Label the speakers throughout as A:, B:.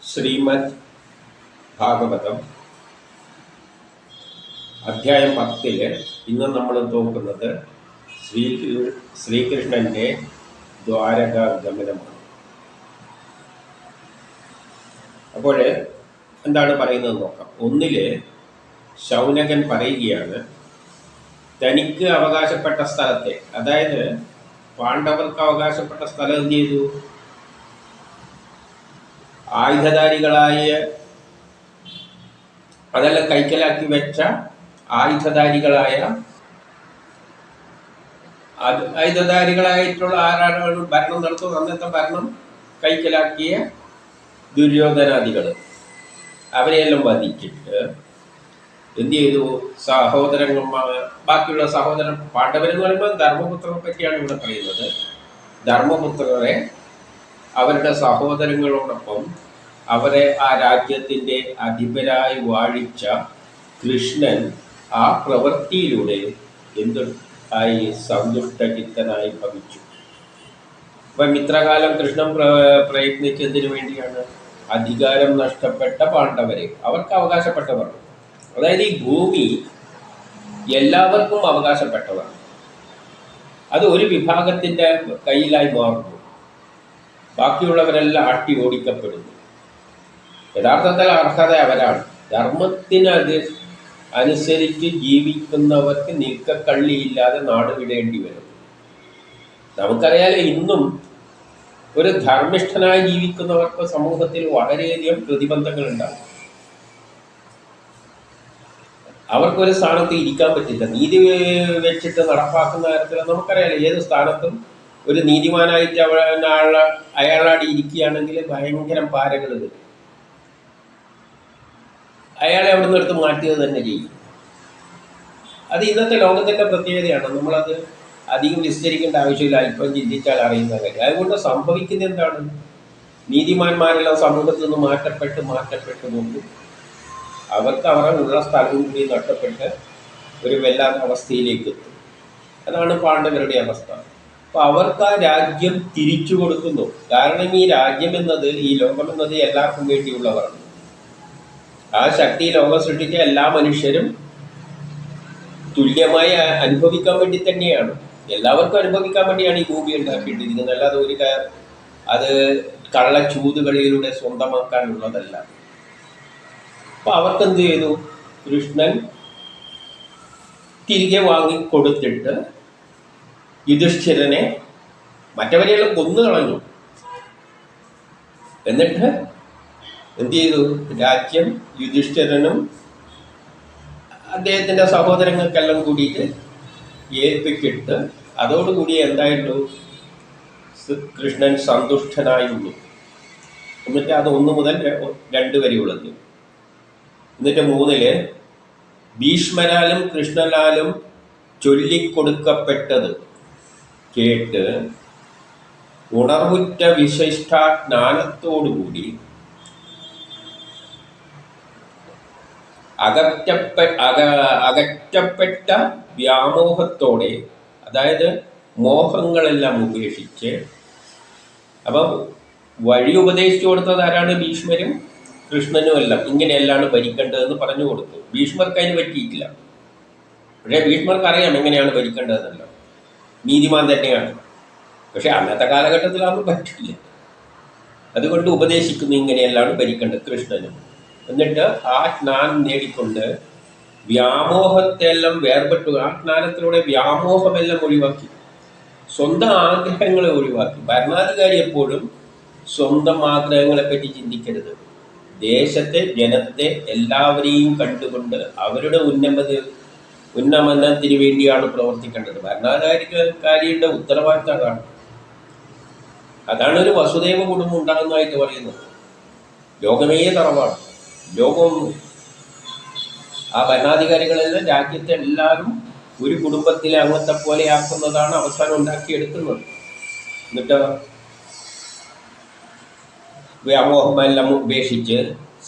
A: ശ്രീമദ് ഭാഗവതം അധ്യായം 10 ഇന്ന് നമ്മൾ നോക്കുന്നത് ശ്രീകൃഷ്ണൻ്റെ ദ്വാരകാഗമനമാണ്. അപ്പോൾ എന്താണ് പറയുന്നത് നോക്കാം. ഒന്നില് ശൗനകൻ പറയുകയാണ്, തനിക്ക് അവകാശപ്പെട്ട സ്ഥലത്തെ, അതായത് പാണ്ഡവർക്ക് അവകാശപ്പെട്ട സ്ഥലം എന്ത് ചെയ്തു? ആയുധധാരികളായ, അതെല്ലാം കൈക്കലാക്കി വെച്ച ആയുധധാരികളായിട്ടുള്ള ആരാണ് ഭരണം നടത്തുന്നത്? അന്നത്തെ ഭരണം കൈക്കലാക്കിയ ദുര്യോധനാദികൾ, അവരെയെല്ലാം വധിച്ചിട്ട് എന്ത് ചെയ്തു? ബാക്കിയുള്ള സഹോദരൻ പാണ്ഡവരെന്ന് പറയുമ്പോൾ ധർമ്മപുത്രനെ പറ്റിയാണ് ഇവിടെ പറയുന്നത്. ധർമ്മപുത്രരെ അവരുടെ സഹോദരങ്ങളോടൊപ്പം അവരെ ആ രാജ്യത്തിൻ്റെ അധിപരായി വാഴിച്ച കൃഷ്ണൻ ആ പ്രവൃത്തിയിലൂടെ ആയി സന്തുഷ്ടചിത്തനായി ഭവിച്ചു. അപ്പം ഇത്രകാലം കൃഷ്ണൻ പ്രയത്നിച്ചതിന് വേണ്ടിയാണ് അധികാരം നഷ്ടപ്പെട്ട പാണ്ഡവരെ അവർക്ക് അവകാശപ്പെട്ടവർ, അതായത് ഈ ഭൂമി എല്ലാവർക്കും അവകാശപ്പെട്ടതാണ്. അത് ഒരു വിഭാഗത്തിൻ്റെ കയ്യിലായി മാറുന്നു, ബാക്കിയുള്ളവരെല്ലാം അട്ടി ഓടിക്കപ്പെടുന്നു. യഥാർത്ഥത്തിൽ അർഹത അവരാണ്. ധർമ്മത്തിന് അനുസരിച്ച് ജീവിക്കുന്നവർക്ക് നിൽക്കക്കള്ളിയില്ലാതെ നാട് വിടേണ്ടി വരും. നമുക്കറിയാലോ, ഇന്നും ഒരു ധർമ്മിഷ്ഠനായി ജീവിക്കുന്നവർക്ക് സമൂഹത്തിൽ വളരെയധികം പ്രതിബന്ധങ്ങൾ ഉണ്ടാകും. അവർക്കൊരു സ്ഥാനത്ത് ഇരിക്കാൻ പറ്റില്ല. നീതി വെച്ചിട്ട് നടപ്പാക്കുന്ന തരത്തിൽ നമുക്കറിയാലോ, ഏത് സ്ഥാനത്തും ഒരു നീതിമാനായിട്ട് അയാളാടി ഇരിക്കുകയാണെങ്കിൽ ഭയങ്കര പാരകൾ വരും. അയാളെ അവിടെ നിന്ന് എടുത്ത് മാറ്റിയത് തന്നെ ചെയ്യും. അത് ഇന്നത്തെ ലോകത്തിൻ്റെ പ്രത്യേകതയാണ്. നമ്മളത് അധികം വിസ്തരിക്കേണ്ട ആവശ്യമില്ല, അല്പം ചിന്തിച്ചാൽ അറിയുന്ന കാര്യം. അതുകൊണ്ട് സംഭവിക്കുന്നത് എന്താണ്? നീതിമാന്മാരെല്ലാം സമൂഹത്തിൽ നിന്ന് മാറ്റപ്പെട്ട് പോകും. അവർക്ക് അവരുടെ ഉള്ള സ്ഥലവും കൂടി നഷ്ടപ്പെട്ട് ഒരു വല്ലാത്ത അവസ്ഥയിലേക്ക് എത്തും. അതാണ് പാണ്ഡവരുടെ അവസ്ഥ. അപ്പോൾ അവർക്ക് ആ രാജ്യം തിരിച്ചു കൊടുക്കുന്നു. കാരണം ഈ രാജ്യം എന്നത്, ഈ ലോകം എന്നത് എല്ലാവർക്കും വേണ്ടിയുള്ളവരാണ്. ആ ശക്തി ലോകം സൃഷ്ടിച്ച എല്ലാ മനുഷ്യരും തുല്യമായി അനുഭവിക്കാൻ വേണ്ടി തന്നെയാണ്, എല്ലാവർക്കും അനുഭവിക്കാൻ വേണ്ടിയാണ് ഈ ഭൂമി ഉണ്ടാക്കിയിട്ടിരിക്കുന്നത്. അല്ലാതെ അത് കള്ളച്ചൂതുകളിലൂടെ സ്വന്തമാക്കാനുള്ളതല്ല. അപ്പം അവർക്കെന്ത് ചെയ്തു? കൃഷ്ണൻ തിരികെ വാങ്ങിക്കൊടുത്തിട്ട് യുധിഷ്ഠിരനെ മറ്റവരെയെല്ലാം കൊന്നു കളഞ്ഞു. എന്നിട്ട് എന്ത് ചെയ്തു? രാജ്യം യുധിഷ്ഠിരനും അദ്ദേഹത്തിൻ്റെ സഹോദരങ്ങൾക്കെല്ലാം കൂടിയിട്ട് ഏൽപ്പിച്ചിട്ട് അതോടുകൂടി എന്തായിട്ടു? കൃഷ്ണൻ സന്തുഷ്ടനായുള്ളൂ. എന്നിട്ട് അത് 1 മുതൽ 2 വരെയുള്ളത്. എന്നിട്ട് 3 ഭീഷ്മരാലും കൃഷ്ണലാലും ചൊല്ലിക്കൊടുക്കപ്പെട്ടത് കേട്ട് ഉണർവുറ്റ വിശിഷ്ടാജ്ഞാനത്തോടുകൂടി അകറ്റപ്പെട്ട വ്യാമോഹത്തോടെ, അതായത് മോഹങ്ങളെല്ലാം ഉപേക്ഷിച്ച്, അപ്പം വഴി ഉപദേശിച്ചു കൊടുത്തത് ആരാണ്? ഭീഷ്മരും കൃഷ്ണനും എല്ലാം ഇങ്ങനെയെല്ലാം ഭരിക്കേണ്ടതെന്ന് പറഞ്ഞു കൊടുത്തു. ഭീഷ്മർക്ക് അതിന് പറ്റിയിട്ടില്ല. പക്ഷേ ഭീഷ്മർക്ക് അറിയാം എങ്ങനെയാണ് ഭരിക്കേണ്ടതെന്നല്ല, നീതിമാൻ തന്നെയാണ്. പക്ഷെ അന്നത്തെ കാലഘട്ടത്തിൽ അതൊന്നും പറ്റില്ല. അതുകൊണ്ട് ഉപദേശിക്കുന്നു, ഇങ്ങനെയെല്ലാം ഭരിക്കേണ്ടത് കൃഷ്ണനും. എന്നിട്ട് ആ ജ്ഞാനം നേടിക്കൊണ്ട് വ്യാമോഹത്തെല്ലാം വേർപെട്ടു. ആ ജ്ഞാനത്തിലൂടെ വ്യാമോഹമെല്ലാം ഒഴിവാക്കി, സ്വന്തം ആഗ്രഹങ്ങളെ ഒഴിവാക്കി. ഭരണാധികാരി എപ്പോഴും സ്വന്തം ആഗ്രഹങ്ങളെപ്പറ്റി ചിന്തിക്കരുത്. ദേശത്തെ, ജനത്തെ എല്ലാവരെയും കണ്ടുകൊണ്ട് അവരുടെ ഉന്നമനത്തിന് വേണ്ടിയാണ് പ്രവർത്തിക്കേണ്ടത്. ഭരണാധികാരിയുടെ ഉത്തരവാദിത്തം അതാണ്. അതാണ് ഒരു വസുദൈവ കുടുംബം ഉണ്ടാകുന്നതായിട്ട് പറയുന്നത്. ലോകമേ തറവാണ്. ലോകം, ആ ഭരണാധികാരികളെല്ലാം രാജ്യത്തെ എല്ലാവരും ഒരു കുടുംബത്തിലെ അംഗത്തെ പോലെ ആക്കുന്നതാണ് അവസാനം ഉണ്ടാക്കിയെടുക്കുന്നത്. എന്നിട്ട് വ്യാമോഹമെല്ലാം ഉപേക്ഷിച്ച്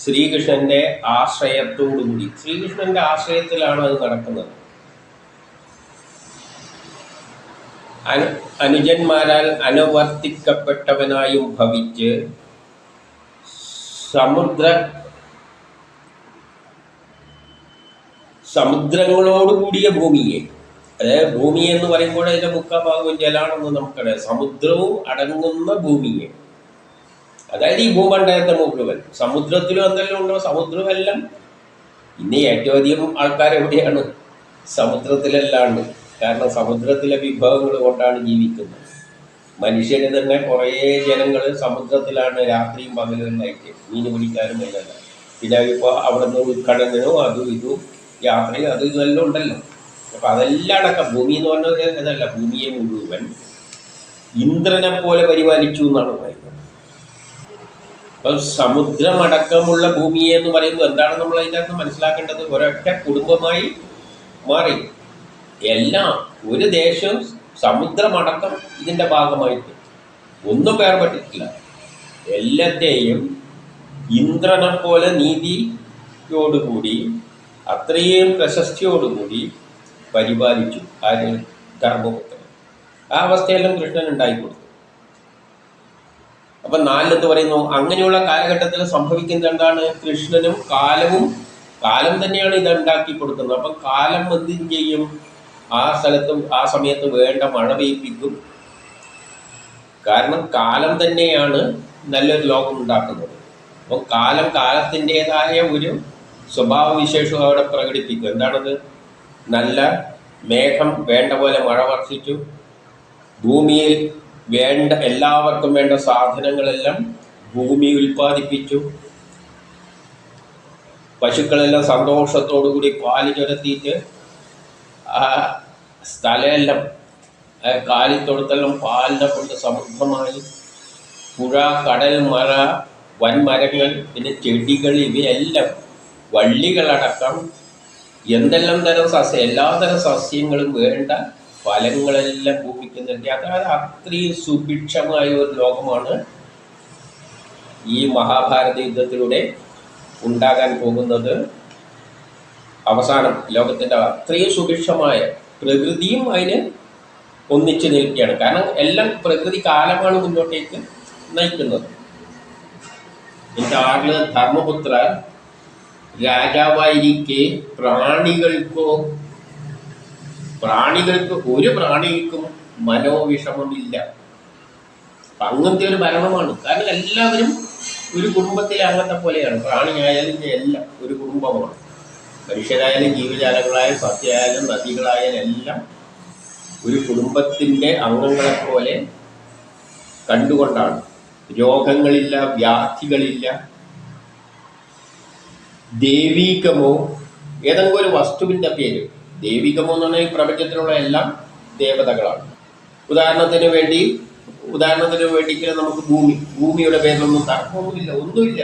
A: ശ്രീകൃഷ്ണന്റെ ആശ്രയത്തോടുകൂടി, ശ്രീകൃഷ്ണന്റെ ആശ്രയത്തിലാണ് അത് നടക്കുന്നത്. അനുജന്മാരാൽ അനുവർത്തിക്കപ്പെട്ടവനായും ഭവിച്ച് സമുദ്ര സമുദ്രങ്ങളോട് കൂടിയ ഭൂമിയെ, അതായത് ഭൂമി എന്ന് പറയുമ്പോൾ അതിൻ്റെ മുക്കാഭാഗവും ജലാണെന്ന് നമുക്കറിയാം. സമുദ്രവും അടങ്ങുന്ന ഭൂമിയെ, അതായത് ഈ ഭൂമണ്ഡലത്തെ മുഴുവൻ. സമുദ്രത്തിലും എന്തെല്ലാം ഉണ്ടോ സമുദ്രമെല്ലാം. ഇന്ന് ഏറ്റവും അധികം ആൾക്കാർ എവിടെയാണ്? സമുദ്രത്തിലെല്ലാം ഉണ്ട്. കാരണം സമുദ്രത്തിലെ വിഭവങ്ങൾ കൊണ്ടാണ് ജീവിക്കുന്നത്. മനുഷ്യന് തന്നെ കുറേ ജനങ്ങൾ സമുദ്രത്തിലാണ് രാത്രിയും പകലുകളിലായിട്ട് മീൻ പിടിക്കാനും എല്ലാം. പിന്നെ ഇപ്പോൾ അവിടെ നിന്ന് ഉൾക്കടലിനോ അതും ഇതും യാത്രയും അതും ഇതെല്ലാം ഉണ്ടല്ലോ. അപ്പം അതെല്ലാം അടക്കം ഭൂമി എന്ന് പറഞ്ഞത് അതല്ല, ഭൂമിയെ മുഴുവൻ ഇന്ദ്രനെ പോലെ പരിപാലിച്ചു എന്നാണ് പറയുന്നത്. അപ്പം സമുദ്രമടക്കമുള്ള ഭൂമിയെ എന്ന് പറയുമ്പോൾ എന്താണ് നമ്മൾ അതിൻ്റെ അകത്ത് മനസ്സിലാക്കേണ്ടത്? ഒരൊറ്റ കുടുംബമായി മാറി. എല്ലാം ഒരു ദേശം സമുദ്രമടക്കം ഇതിൻ്റെ ഭാഗമായിട്ട് ഒന്നും വേർപെട്ടിട്ടില്ല. എല്ലാത്തെയും ഇന്ദ്രനെ പോലെ നീതിയോടുകൂടി അത്രയും പ്രശസ്തിയോടുകൂടി പരിപാലിച്ചു ആര്? ധർമ്മപുത്രൻ. ആ അവസ്ഥയെല്ലാം കൃഷ്ണൻ ഉണ്ടായിക്കൊടുത്തു. അപ്പം നാലിലെന്ന് പറയുന്നു, അങ്ങനെയുള്ള കാലഘട്ടത്തിൽ സംഭവിക്കുന്നത് എന്താണ്? കൃഷ്ണനും കാലം തന്നെയാണ് ഇത് ഉണ്ടാക്കി കൊടുക്കുന്നത്. അപ്പം കാലം എന്തും ചെയ്യും? ആ സ്ഥലത്തും ആ സമയത്ത് വേണ്ട മഴ പെയ്യിപ്പിക്കും. കാരണം കാലം തന്നെയാണ് നല്ലൊരു ലോകം ഉണ്ടാക്കുന്നത്. അപ്പം കാലത്തിൻ്റെതായ ഒരു സ്വഭാവവിശേഷം അവിടെ പ്രകടിപ്പിക്കും. എന്താണത്? നല്ല മേഘം വേണ്ട പോലെ മഴ വർഷിച്ചു. ഭൂമിയിൽ എല്ലാവർക്കും വേണ്ട സാധനങ്ങളെല്ലാം ഭൂമി ഉൽപ്പാദിപ്പിച്ചു. പശുക്കളെല്ലാം സന്തോഷത്തോടുകൂടി പാല് ചുരത്തിയിട്ട് ആ സ്ഥലമെല്ലാം കാലിത്തൊടുത്തെല്ലാം പാലിനെ കൊണ്ട് സമൃദ്ധമായി. പുഴ, കടൽ, മര, വൻമരങ്ങൾ, പിന്നെ ചെടികൾ, ഇവയെല്ലാം വള്ളികളടക്കം എന്തെല്ലാം തരം എല്ലാതരം സസ്യങ്ങളും വേണ്ട ഫലങ്ങളെല്ലാം ഭൂമിക്ക് നൽകി. അതായത് അത്രയും സുഭിക്ഷമായ ഒരു ലോകമാണ് ഈ മഹാഭാരത യുദ്ധത്തിലൂടെ ഉണ്ടാകാൻ പോകുന്നത്. അവസാനം ലോകത്തിൻ്റെ അത്രയും സുഭിക്ഷമായ പ്രകൃതിയും അതിന് ഒന്നിച്ചു നിൽക്കുകയാണ്. കാരണം എല്ലാം പ്രകൃതി കാലമാണ് മുന്നോട്ടേക്ക് നയിക്കുന്നത്. എൻ്റെ ആറില് ധർമ്മപുത്ര രാജാവായിരിക്കെ പ്രാണികൾക്ക് ഒരു പ്രാണികൾക്കും മനോവിഷമമില്ല. അങ്ങനത്തെ ഒരു ഭരണമാണ്. കാരണം എല്ലാവരും ഒരു കുടുംബത്തിലെ അംഗത്തെ പോലെയാണ്. പ്രാണിയായാലും എല്ലാം ഒരു കുടുംബമാണ്. മനുഷ്യരായാലും ജീവജാലങ്ങളായാലും സസ്യമായാലും നദികളായാലും എല്ലാം ഒരു കുടുംബത്തിൻ്റെ അംഗങ്ങളെപ്പോലെ കണ്ടുകൊണ്ടാണ്. രോഗങ്ങളില്ല, വ്യാധികളില്ല. ദൈവികമോ ഏതെങ്കിലും ഒരു വസ്തുവിൻ്റെ പേര്, ദൈവികമോ എന്ന് പറഞ്ഞാൽ ഈ പ്രപഞ്ചത്തിലുള്ള എല്ലാം ദേവതകളാണ്. ഉദാഹരണത്തിന് വേണ്ടിയിട്ട് നമുക്ക് ഭൂമിയുടെ പേരിലൊന്നും തർക്കമൊന്നുമില്ല, ഒന്നുമില്ല.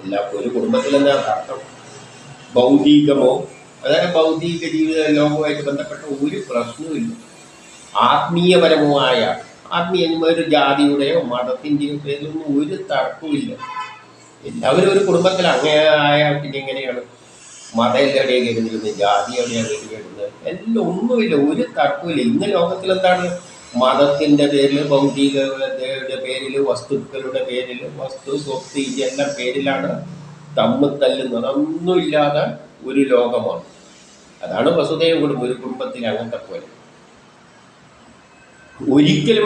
A: എല്ലാം ഒരു കുടുംബത്തിലെന്താ തർക്കം? ഭൗതികമോ, അതായത് ഭൗതിക ജീവിത ലോകവുമായിട്ട് ബന്ധപ്പെട്ട ഒരു പ്രശ്നവുമില്ല. ആത്മീയപരമായ ഒരു ജാതിയുടെയോ മതത്തിൻ്റെയോ പേരിലൊന്നും ഒരു തർക്കവുമില്ല. എല്ലാവരും ഒരു കുടുംബത്തിൽ അങ്ങനെയായ പിന്നെ എങ്ങനെയാണ് മതം എവിടെയാണ് കരുതുന്നത്, ജാതി എവിടെയാണ് കരുതുന്നത്? എല്ലാം ഒന്നുമില്ല, ഒരു തർക്കമില്ല. ഇന്ന് ലോകത്തിൽ എന്താണ്? മതത്തിൻ്റെ പേരിൽ, ഭൗതികതയുടെ പേരിൽ, വസ്തുക്കളുടെ പേരിൽ, സ്വത്ത് ഇതെല്ലാം പേരിലാണ് തമ്മിൽ തല്ലുന്നത്. ഒന്നുമില്ലാതെ ഒരു ലോകമാണ്. അതാണ് വസുദൈവ കുടുംബം, ഒരു കുടുംബത്തിൽ അങ്ങനത്തെ പോലെ. ഒരിക്കലും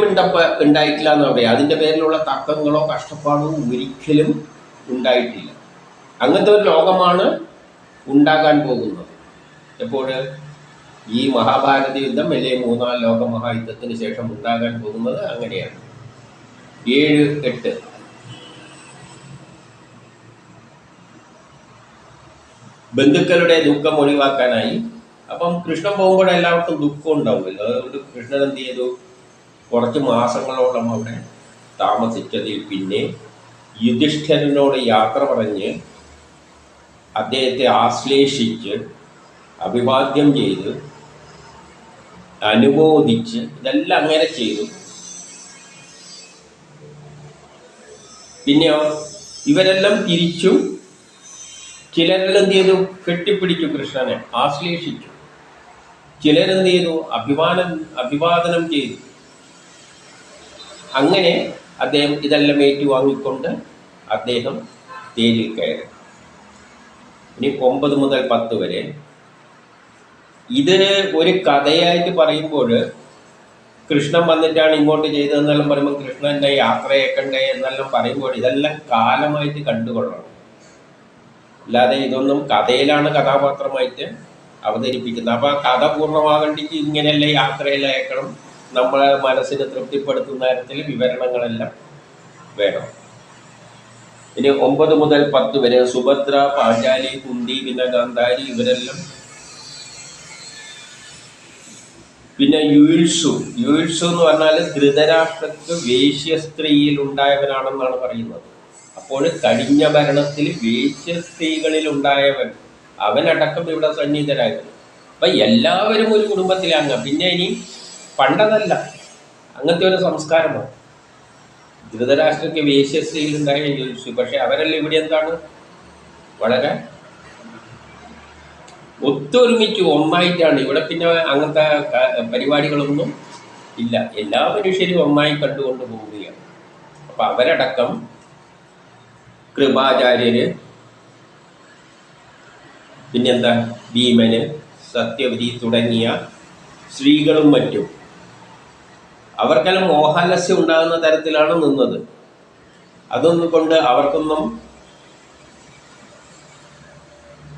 A: ഉണ്ടായിട്ടില്ല എന്ന് പറയാം. അതിൻ്റെ പേരിലുള്ള തർക്കങ്ങളോ കഷ്ടപ്പാടോ ഒരിക്കലും ഉണ്ടായിട്ടില്ല. അങ്ങനത്തെ ഒരു ലോകമാണ് ഉണ്ടാകാൻ പോകുന്നത്. എപ്പോൾ? ഈ മഹാഭാരത യുദ്ധം അല്ലെങ്കിൽ 3-ാം ലോക മഹായുദ്ധത്തിന് ശേഷം ഉണ്ടാകാൻ പോകുന്നത് അങ്ങനെയാണ്. 7-8 ബന്ധുക്കളുടെ ദുഃഖം ഒഴിവാക്കാനായി. അപ്പം കൃഷ്ണൻ പോകുമ്പോൾ എല്ലാവർക്കും ദുഃഖം ഉണ്ടാവുമല്ലോ. അതുകൊണ്ട് കൃഷ്ണൻ എന്ത് ചെയ്തു? കുറച്ച് മാസങ്ങളോളം അവിടെ താമസിച്ചതിൽ പിന്നെ യുധിഷ്ഠിരനോട് യാത്ര പറഞ്ഞ് അദ്ദേഹത്തെ ആശ്ലേഷിച്ച് അഭിവാദ്യം ചെയ്ത് അനുമോദിച്ച് ഇതെല്ലാം അങ്ങനെ ചെയ്തു. പിന്നെ ഇവരെല്ലാം തിരിച്ചു. ചിലരെല്ലാം എന്ത് ചെയ്തു? കെട്ടിപ്പിടിച്ചു കൃഷ്ണനെ, ആശ്ലേഷിച്ചു. ചിലരെന്ത് ചെയ്തു? അഭിവാദനം ചെയ്തു. അങ്ങനെ അദ്ദേഹം ഇതെല്ലാം ഏറ്റുവാങ്ങിക്കൊണ്ട് അദ്ദേഹം തേരിൽ കയറി. ഇനി 9 മുതൽ 10 വരെ ഇത് ഒരു കഥയായിട്ട് പറയുമ്പോൾ കൃഷ്ണൻ വന്നിട്ടാണ് ഇങ്ങോട്ട് ചെയ്തതെന്നെല്ലാം പറയുമ്പോൾ കൃഷ്ണൻ്റെ യാത്രയേക്കണ്ടേ എന്നെല്ലാം പറയുമ്പോൾ ഇതെല്ലാം കാലമായിട്ട് കണ്ടുകൊള്ളണം. അല്ലാതെ ഇതൊന്നും കഥയിലാണ് കഥാപാത്രമായിട്ട് അവതരിപ്പിക്കുന്നത്. അപ്പോൾ ആ കഥ പൂർണ്ണമാകേണ്ടിക്ക് ഇങ്ങനെയല്ലേ യാത്രയിൽ അയക്കണം, നമ്മളെ മനസ്സിന് തൃപ്തിപ്പെടുത്തുന്ന തരത്തിൽ വിവരണങ്ങളെല്ലാം വേണം. ഇനി 9 മുതൽ 10 വരെ സുഭദ്ര, പാഞ്ചാലി, കുന്തി, പിന്നെ ഗാന്ധാരി ഇവരെല്ലാം, പിന്നെ യുയുത്സു എന്ന് പറഞ്ഞാൽ ധൃതരാഷ്ട്രക്ക് വേശ്യ സ്ത്രീയിൽ ഉണ്ടായവനാണെന്നാണ് പറയുന്നത്. അപ്പോൾ കഴിഞ്ഞ ഭരണത്തിൽ വേശ്യ സ്ത്രീകളിൽ ഉണ്ടായവൻ, അവനടക്കം ഇവിടെ സന്നിഹിതരായിരുന്നു. അപ്പം എല്ലാവരും ഒരു കുടുംബത്തിലെ അംഗം. പിന്നെ ഇനി പണ്ടതല്ല, അങ്ങനത്തെ ഒരു സംസ്കാരമാണ്. ധൃതരാഷ്ട്രക്ക് വേശ്യ സ്ത്രീയിലുണ്ടായ യുയുത്സു. പക്ഷെ അവരെല്ലാം ഇവിടെ എന്താണ്, വളരെ ഒത്തൊരുമിച്ച് ഒന്നായിട്ടാണ്. ഇവിടെ പിന്നെ അങ്ങനത്തെ പരിപാടികളൊന്നും ഇല്ല. എല്ലാ മനുഷ്യരും ഒന്നായി കണ്ടുകൊണ്ട് പോവുകയാണ്. അപ്പം അവരടക്കം കൃപാചാര്യര്, പിന്നെന്താ ഭീമന്, സത്യവതി തുടങ്ങിയ സ്ത്രീകളും മറ്റും അവർക്കെല്ലാം മോഹാലസ്യം ഉണ്ടാകുന്ന തരത്തിലാണ് നിന്നത്. അതൊന്നും കൊണ്ട് അവർക്കൊന്നും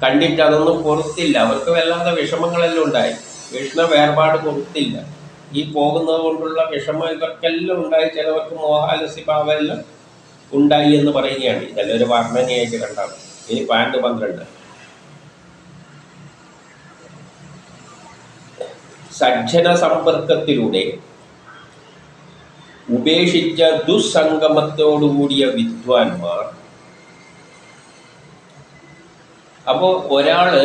A: കണ്ടിട്ട് അതൊന്നും പൊറുത്തില്ല. അവർക്ക് വല്ലാതെ വിഷമങ്ങളെല്ലാം ഉണ്ടായി. കൃഷ്ണ വേർപാട് പൊറുത്തില്ല. ഈ പോകുന്നത് കൊണ്ടുള്ള വിഷമം ഇവർക്കെല്ലാം ഉണ്ടായി. ചിലവർക്ക് മോഹാലസ്യഭാവമെല്ലാം ഉണ്ടായി എന്ന് പറയുകയാണ്. ഇതെല്ലാം ഒരു വർണ്ണനയായിട്ട് കണ്ടാണ്. ഇനി 12 സജ്ജന സമ്പർക്കത്തിലൂടെ ഉപേക്ഷിച്ച ദുസ്സംഗമത്തോടുകൂടിയ വിദ്വാൻമാർ. അപ്പോൾ ഒരാള്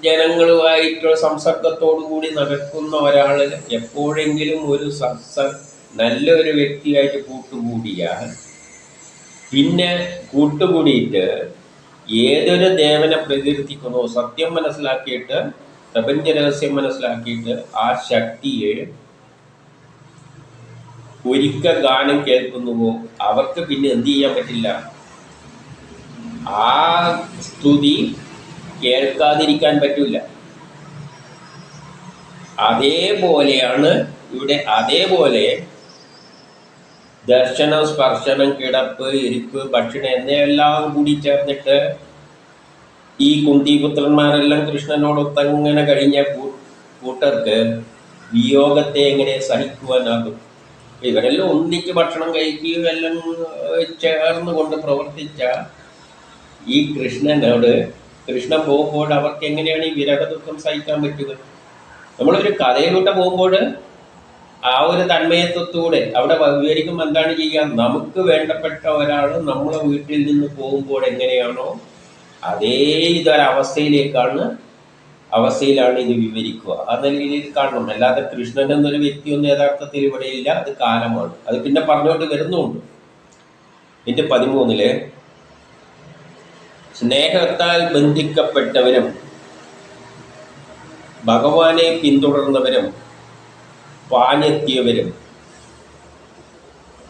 A: ജനങ്ങളുമായിട്ടുള്ള സംസർഗത്തോടു കൂടി നടക്കുന്ന ഒരാൾ എപ്പോഴെങ്കിലും ഒരു നല്ലൊരു വ്യക്തിയായിട്ട് കൂട്ടുകൂടിയാൽ പിന്നെ കൂട്ടുകൂടിയിട്ട് ഏതൊരു ദേവനെ പ്രകീർത്തിക്കുന്നോ, സത്യം മനസ്സിലാക്കിയിട്ട് പ്രപഞ്ച രഹസ്യം മനസ്സിലാക്കിയിട്ട് ആ ശക്തിയെ ഒരിക്കൽ ഗാനം കേൾക്കുന്നുവോ അവർക്ക് പിന്നെ എന്ത് ചെയ്യാൻ പറ്റില്ല, ആ സ്തുതി കേൾക്കാതിരിക്കാൻ പറ്റില്ല. അതേപോലെയാണ് ഇവിടെ. അതേപോലെ ദർശനം, സ്പർശനം, കിടപ്പ്, ഇരിപ്പ്, ഭക്ഷണം എന്നിവയെല്ലാം കൂടി ചേർന്നിട്ട് ഈ കുന്തിപുത്രന്മാരെല്ലാം കൃഷ്ണനോടൊത്തങ്ങനെ കഴിഞ്ഞ കൂട്ടർക്ക് വിയോഗത്തെ എങ്ങനെ സഹിക്കുവാനാകും? ഇവരെല്ലാം ഒന്നിച്ച് ഭക്ഷണം കഴിക്കുകയും എല്ലാം ചേർന്ന് കൊണ്ട് പ്രവർത്തിച്ച ഈ കൃഷ്ണനോട്, കൃഷ്ണൻ പോകുമ്പോൾ അവർക്ക് എങ്ങനെയാണ് ഈ വിരഹദുഃഖം സഹിക്കാൻ പറ്റുക? നമ്മളൊരു കഥയിലൂടെ പോകുമ്പോൾ ആ ഒരു തന്മയത്വത്തൂടെ അവിടെ വിവരിക്കുമ്പോൾ എന്താണ് ചെയ്യുക, നമുക്ക് വേണ്ടപ്പെട്ട ഒരാൾ നമ്മളെ വീട്ടിൽ നിന്ന് പോകുമ്പോൾ എങ്ങനെയാണോ അതേ അവസ്ഥയിലാണ് ഇത് വിവരിക്കുക. ആ നിലയിൽ കാണണം. അല്ലാതെ കൃഷ്ണൻ എന്നൊരു വ്യക്തിയൊന്നും യഥാർത്ഥത്തിൽ ഇവിടെ ഇല്ല. അത് കാലമാണ്. അത് പിന്നെ പറഞ്ഞുകൊണ്ട് വരുന്നുണ്ട്. ഇതിൻ്റെ 13 സ്നേഹത്താൽ ബന്ധിക്കപ്പെട്ടവരും ഭഗവാനെ പിന്തുടർന്നവരും പാഞ്ഞെത്തിയവരും.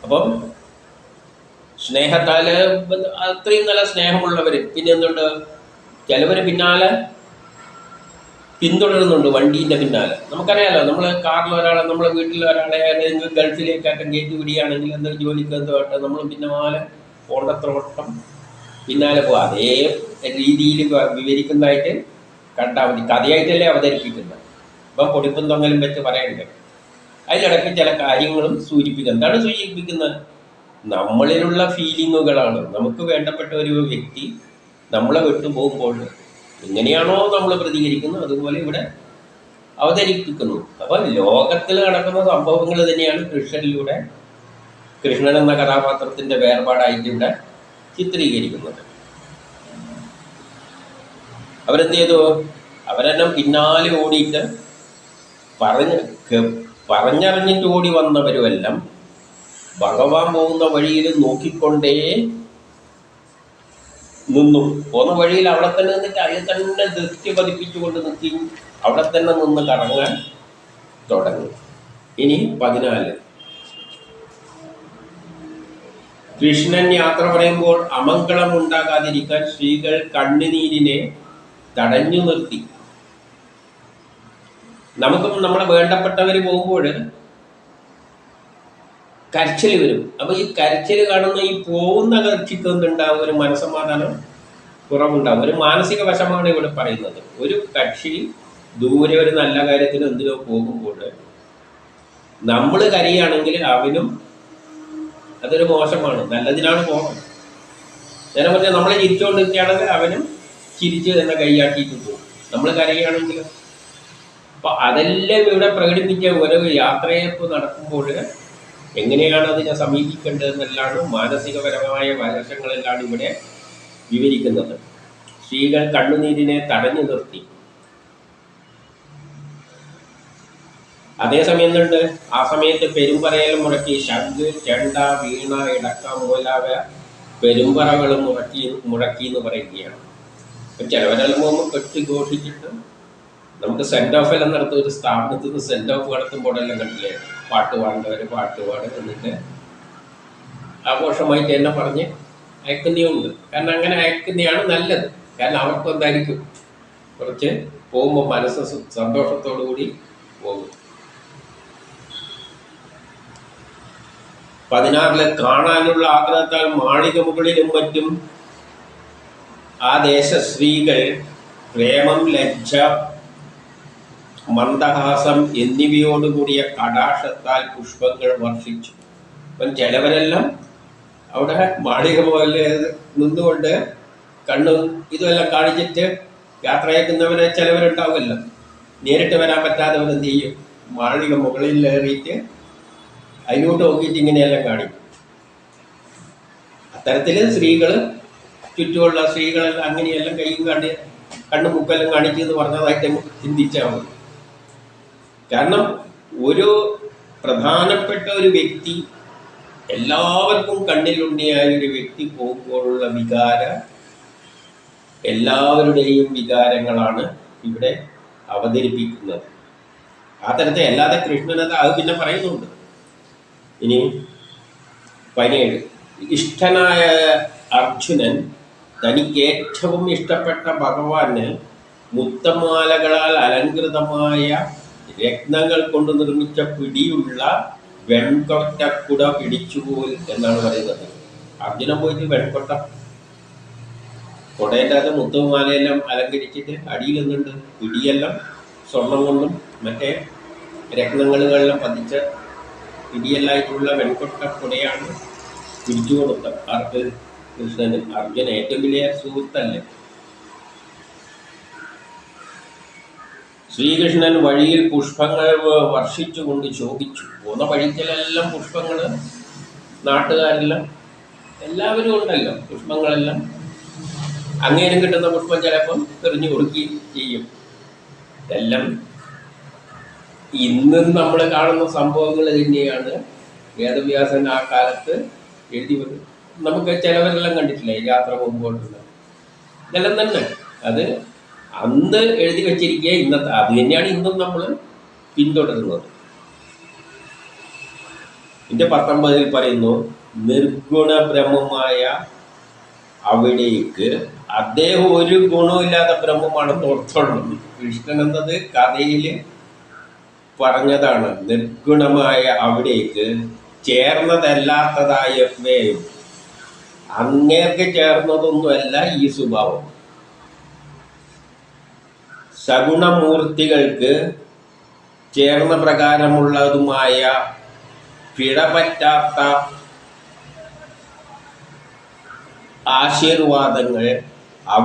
A: അപ്പം സ്നേഹത്താല് അത്രയും നല്ല സ്നേഹമുള്ളവർ. പിന്നെ എന്തുണ്ട്, ചിലവർ പിന്നാലെ പിന്തുടരുന്നുണ്ട്, വണ്ടീൻ്റെ പിന്നാലെ. നമുക്കറിയാലോ, നമ്മൾ കാറിൽ ഒരാളെ, നമ്മളെ വീട്ടിൽ ഒരാളെ ഏതെങ്കിലും ഗൾഫിലേക്കൊക്കെ കയറ്റി വിടുകയാണെങ്കിൽ എന്തെങ്കിലും ജോലിക്ക് എന്തുമായിട്ട് നമ്മൾ പിന്നാലെ പോണ്ടത്ര വട്ടം പിന്നാലെ പോകുക. അതേ രീതിയിൽ വിവരിക്കുന്നതായിട്ട് കണ്ടാൽ മതി. കഥയായിട്ടല്ലേ അവതരിപ്പിക്കുന്നത്. ഇപ്പം പൊടിപ്പും തൊങ്ങലും വെച്ച് പറയണ്ടേ. അതിലിടയ്ക്ക് ചില കാര്യങ്ങളും സൂചിപ്പിക്കുക. എന്താണ് സൂചിപ്പിക്കുന്നത്? നമ്മളിലുള്ള ഫീലിങ്ങുകളാണ്. നമുക്ക് വേണ്ടപ്പെട്ട ഒരു വ്യക്തി നമ്മളെ വിട്ടു പോകുമ്പോൾ എങ്ങനെയാണോ നമ്മൾ പ്രതികരിക്കുന്നത് അതുപോലെ ഇവിടെ അവതരിപ്പിക്കുന്നു. അപ്പം ലോകത്തിൽ നടക്കുന്ന സംഭവങ്ങൾ തന്നെയാണ് കൃഷ്ണനിലൂടെ, കൃഷ്ണൻ എന്ന കഥാപാത്രത്തിൻ്റെ വേർപാടായിട്ട് ഇവിടെ ചിത്രീകരിക്കുന്നത്. അവരെന്ത് ചെയ്തു? അവരെല്ലാം പിന്നാലെ ഓടിയിട്ട് പറഞ്ഞറിഞ്ഞിട്ട് ഓടി വന്നവരുമെല്ലാം ഭഗവാൻ പോകുന്ന വഴിയിൽ നോക്കിക്കൊണ്ടേ നിന്നു. പോകുന്ന വഴിയിൽ അവിടെ തന്നെ നിന്നിട്ട് അതിൽ തന്നെ ദൃഷ്ടി പതിപ്പിച്ചുകൊണ്ട് നിൽക്കി അവിടെ തന്നെ നിന്ന് കറങ്ങാൻ തുടങ്ങി. ഇനി 14 കൃഷ്ണൻ യാത്ര പറയുമ്പോൾ അമംഗളം ഉണ്ടാകാതിരിക്കാൻ സ്ത്രീകൾ കണ്ണുനീരിനെ തടഞ്ഞു നിർത്തി. നമുക്കും നമ്മളെ വേണ്ടപ്പെട്ടവർ പോകുമ്പോൾ കരച്ചിൽ വരും. അപ്പൊ ഈ കരച്ചിൽ കാണുന്ന ഈ പോകുന്ന കക്ഷിക്ക് എന്തുണ്ടാവും? ഒരു മനസമാധാനം കുറവുണ്ടാവും, ഒരു മാനസിക വശമാണ് ഇവിടെ പറയുന്നത്. ഒരു കക്ഷി ദൂരെ ഒരു നല്ല കാര്യത്തിന് എന്തിനോ പോകുമ്പോൾ നമ്മൾ കരയുകയാണെങ്കിൽ അവനും അതൊരു മോശമാണ്. നല്ലതിനാണ് പോകുന്നത്. നേരെ പറഞ്ഞാൽ നമ്മളെ ചിരിച്ചുകൊണ്ടിരിക്കുകയാണെങ്കിൽ അവനും ചിരിച്ച് തന്നെ കൈയാട്ടിയിട്ട് പോകും. നമ്മൾ കരയുകയാണെങ്കിലും. അപ്പൊ അതെല്ലാം ഇവിടെ പ്രകടിപ്പിച്ച ഓരോ യാത്രയപ്പ് നടക്കുമ്പോൾ എങ്ങനെയാണ് അതിനെ സമീപിക്കേണ്ടതെന്നെല്ലാം മാനസികപരമായ വശങ്ങളെല്ലാം ഇവിടെ വിവരിക്കുന്നത്. സ്ത്രീകൾ കണ്ണുനീരിനെ തടഞ്ഞു നിർത്തി. അതേസമയം എന്തുണ്ട്? ആ സമയത്ത് പെരുമ്പറയലും മുടക്കി, ശംഖ്, ചെണ്ട, വീണ, ഇടക്ക മൂലാവ പെരുമ്പറകളും മുടക്കി എന്ന് പറയുകയാണ്. ചിലവരെല്ലാം പോകുമ്പോൾ കെട്ടിഘോഷിച്ചിട്ട് നമുക്ക് സെൻഡ് ഓഫ് എല്ലാം നടത്തും. ഒരു സ്ഥാപനത്തിൽ നിന്ന് സെൻഡ് ഓഫ് നടത്തുമ്പോഴെല്ലാം കണ്ടില്ലേ, പാട്ട് പാടേണ്ടവർ പാട്ട് പാടും, എന്നിട്ട് ആഘോഷമായിട്ട് എന്നെ പറഞ്ഞ് അയക്കുന്നതുണ്ട്. കാരണം അങ്ങനെ അയക്കുന്നതാണ് നല്ലത്. കാരണം അവർക്ക് എന്തായിരിക്കും, കുറച്ച് പോകുമ്പോൾ മനസ്സ് സന്തോഷത്തോടു കൂടി പോകും. 16 കാണാനുള്ള ആഗ്രഹത്താൽ മാളിക മുകളിലും മറ്റും ആ ദേശ സ്ത്രീകൾ പ്രേമം, ലജ്ജ, മന്ദഹാസം എന്നിവയോടുകൂടിയ കടാക്ഷത്താൽ പുഷ്പങ്ങൾ വർഷിച്ചു. അപ്പം ചിലവരെല്ലാം അവിടെ മാളിക പോലെ നിന്നുകൊണ്ട് കണ്ണും ഇതുമെല്ലാം കാണിച്ചിട്ട് യാത്രയക്കുന്നവരെ ചിലവരുണ്ടാവുമല്ലോ. നേരിട്ട് വരാൻ പറ്റാത്തവരെന്ത് ചെയ്യും? മാളിക മുകളിൽ ഏറിയിട്ട് അതിലോട്ട് നോക്കിയിട്ട് ഇങ്ങനെയെല്ലാം കാണിക്കും. അത്തരത്തിൽ സ്ത്രീകൾ, ചുറ്റുമുള്ള സ്ത്രീകളെല്ലാം അങ്ങനെയെല്ലാം കൈയും കണ്ണും മുക്കെല്ലാം കാണിച്ചു എന്ന് പറഞ്ഞതായിട്ട് നമുക്ക് ചിന്തിച്ചാൽ മതി. കാരണം ഒരു പ്രധാനപ്പെട്ട ഒരു വ്യക്തി, എല്ലാവർക്കും കണ്ണിലുണ്ണിയായ ഒരു വ്യക്തി പോകുമ്പോഴുള്ള എല്ലാവരുടെയും വികാരങ്ങളാണ് ഇവിടെ അവതരിപ്പിക്കുന്നത്. ആ തരത്തിൽ അല്ലാതെ കൃഷ്ണനത് അത് പിന്നെ പറയുന്നുണ്ട്. ഇനി 17 ഇഷ്ടനായ അർജുനൻ തനിക്ക് ഏറ്റവും ഇഷ്ടപ്പെട്ട ഭഗവാന് മുത്തമാലകളാൽ അലങ്കൃതമായ രത്നങ്ങൾ കൊണ്ട് നിർമ്മിച്ച പിടിയുള്ള വെൺകൊറ്റക്കുട പിടിച്ചുപോൽ എന്നാണ് പറയുന്നത്. അർജുനൻ പോയിട്ട് വെൺകൊട്ട കുടേൻ്റെ അത് മുത്തുമാലയെല്ലാം അലങ്കരിച്ചിട്ട് അടിയിൽ നിന്നുണ്ട് പിടിയെല്ലാം സ്വർണം കൊണ്ടും മറ്റേ രത്നങ്ങളെല്ലാം പതിച്ച പിടിയെല്ലായിട്ടുള്ള വെൺകൊട്ട കുടയാണ് പിടിച്ചു കൊടുത്തത്. ആർക്ക്? കൃഷ്ണന്. അർജുന ഏറ്റവും വലിയ സുഹൃത്തല്ലേ. ശ്രീകൃഷ്ണൻ വഴിയിൽ പുഷ്പങ്ങൾ വർഷിച്ചുകൊണ്ട് ശോഭിച്ചു. പോന്ന വഴിക്കലെല്ലാം പുഷ്പങ്ങൾ, നാട്ടുകാരെല്ലാം എല്ലാവരും ഉണ്ടല്ലോ. പുഷ്പങ്ങളെല്ലാം അങ്ങേരും കിട്ടുന്ന പുഷ്പം ചിലപ്പം എറിഞ്ഞു കൊടുക്കുകയും ചെയ്യും. ഇതെല്ലാം ഇന്നും നമ്മൾ കാണുന്ന സംഭവങ്ങൾ തന്നെയാണ്. വേദവ്യാസൻ ആ കാലത്ത് എഴുതി വരും. നമുക്ക് ചിലവരെല്ലാം കണ്ടിട്ടില്ലേ യാത്ര പോകുമ്പോഴുള്ള ഇതെല്ലാം തന്നെ. അത് അന്ന് എഴുതി വെച്ചിരിക്കുക ഇന്നത്തെ അത് തന്നെയാണ് ഇന്നും നമ്മൾ പിന്തുടരുന്നത്. ഇതിന്റെ 19 പറയുന്നു, നിർഗുണ ബ്രഹ്മമായ അവിടേക്ക് അദ്ദേഹം ഒരു ഗുണമില്ലാത്ത ബ്രഹ്മമാണെന്ന് ഓർത്തോളണം. കൃഷ്ണൻ എന്നത് കഥയിൽ പറഞ്ഞതാണ്. നിർഗുണമായ അവിടേക്ക് ചേർന്നതല്ലാത്തതായവയും അങ്ങേർക്ക് ചേർന്നതൊന്നുമല്ല ഈ സ്വഭാവം. സഗുണമൂർത്തികൾക്ക് ചേർന്ന പ്രകാരമുള്ളതുമായ പിഴപറ്റാത്ത ആശീർവാദങ്ങൾ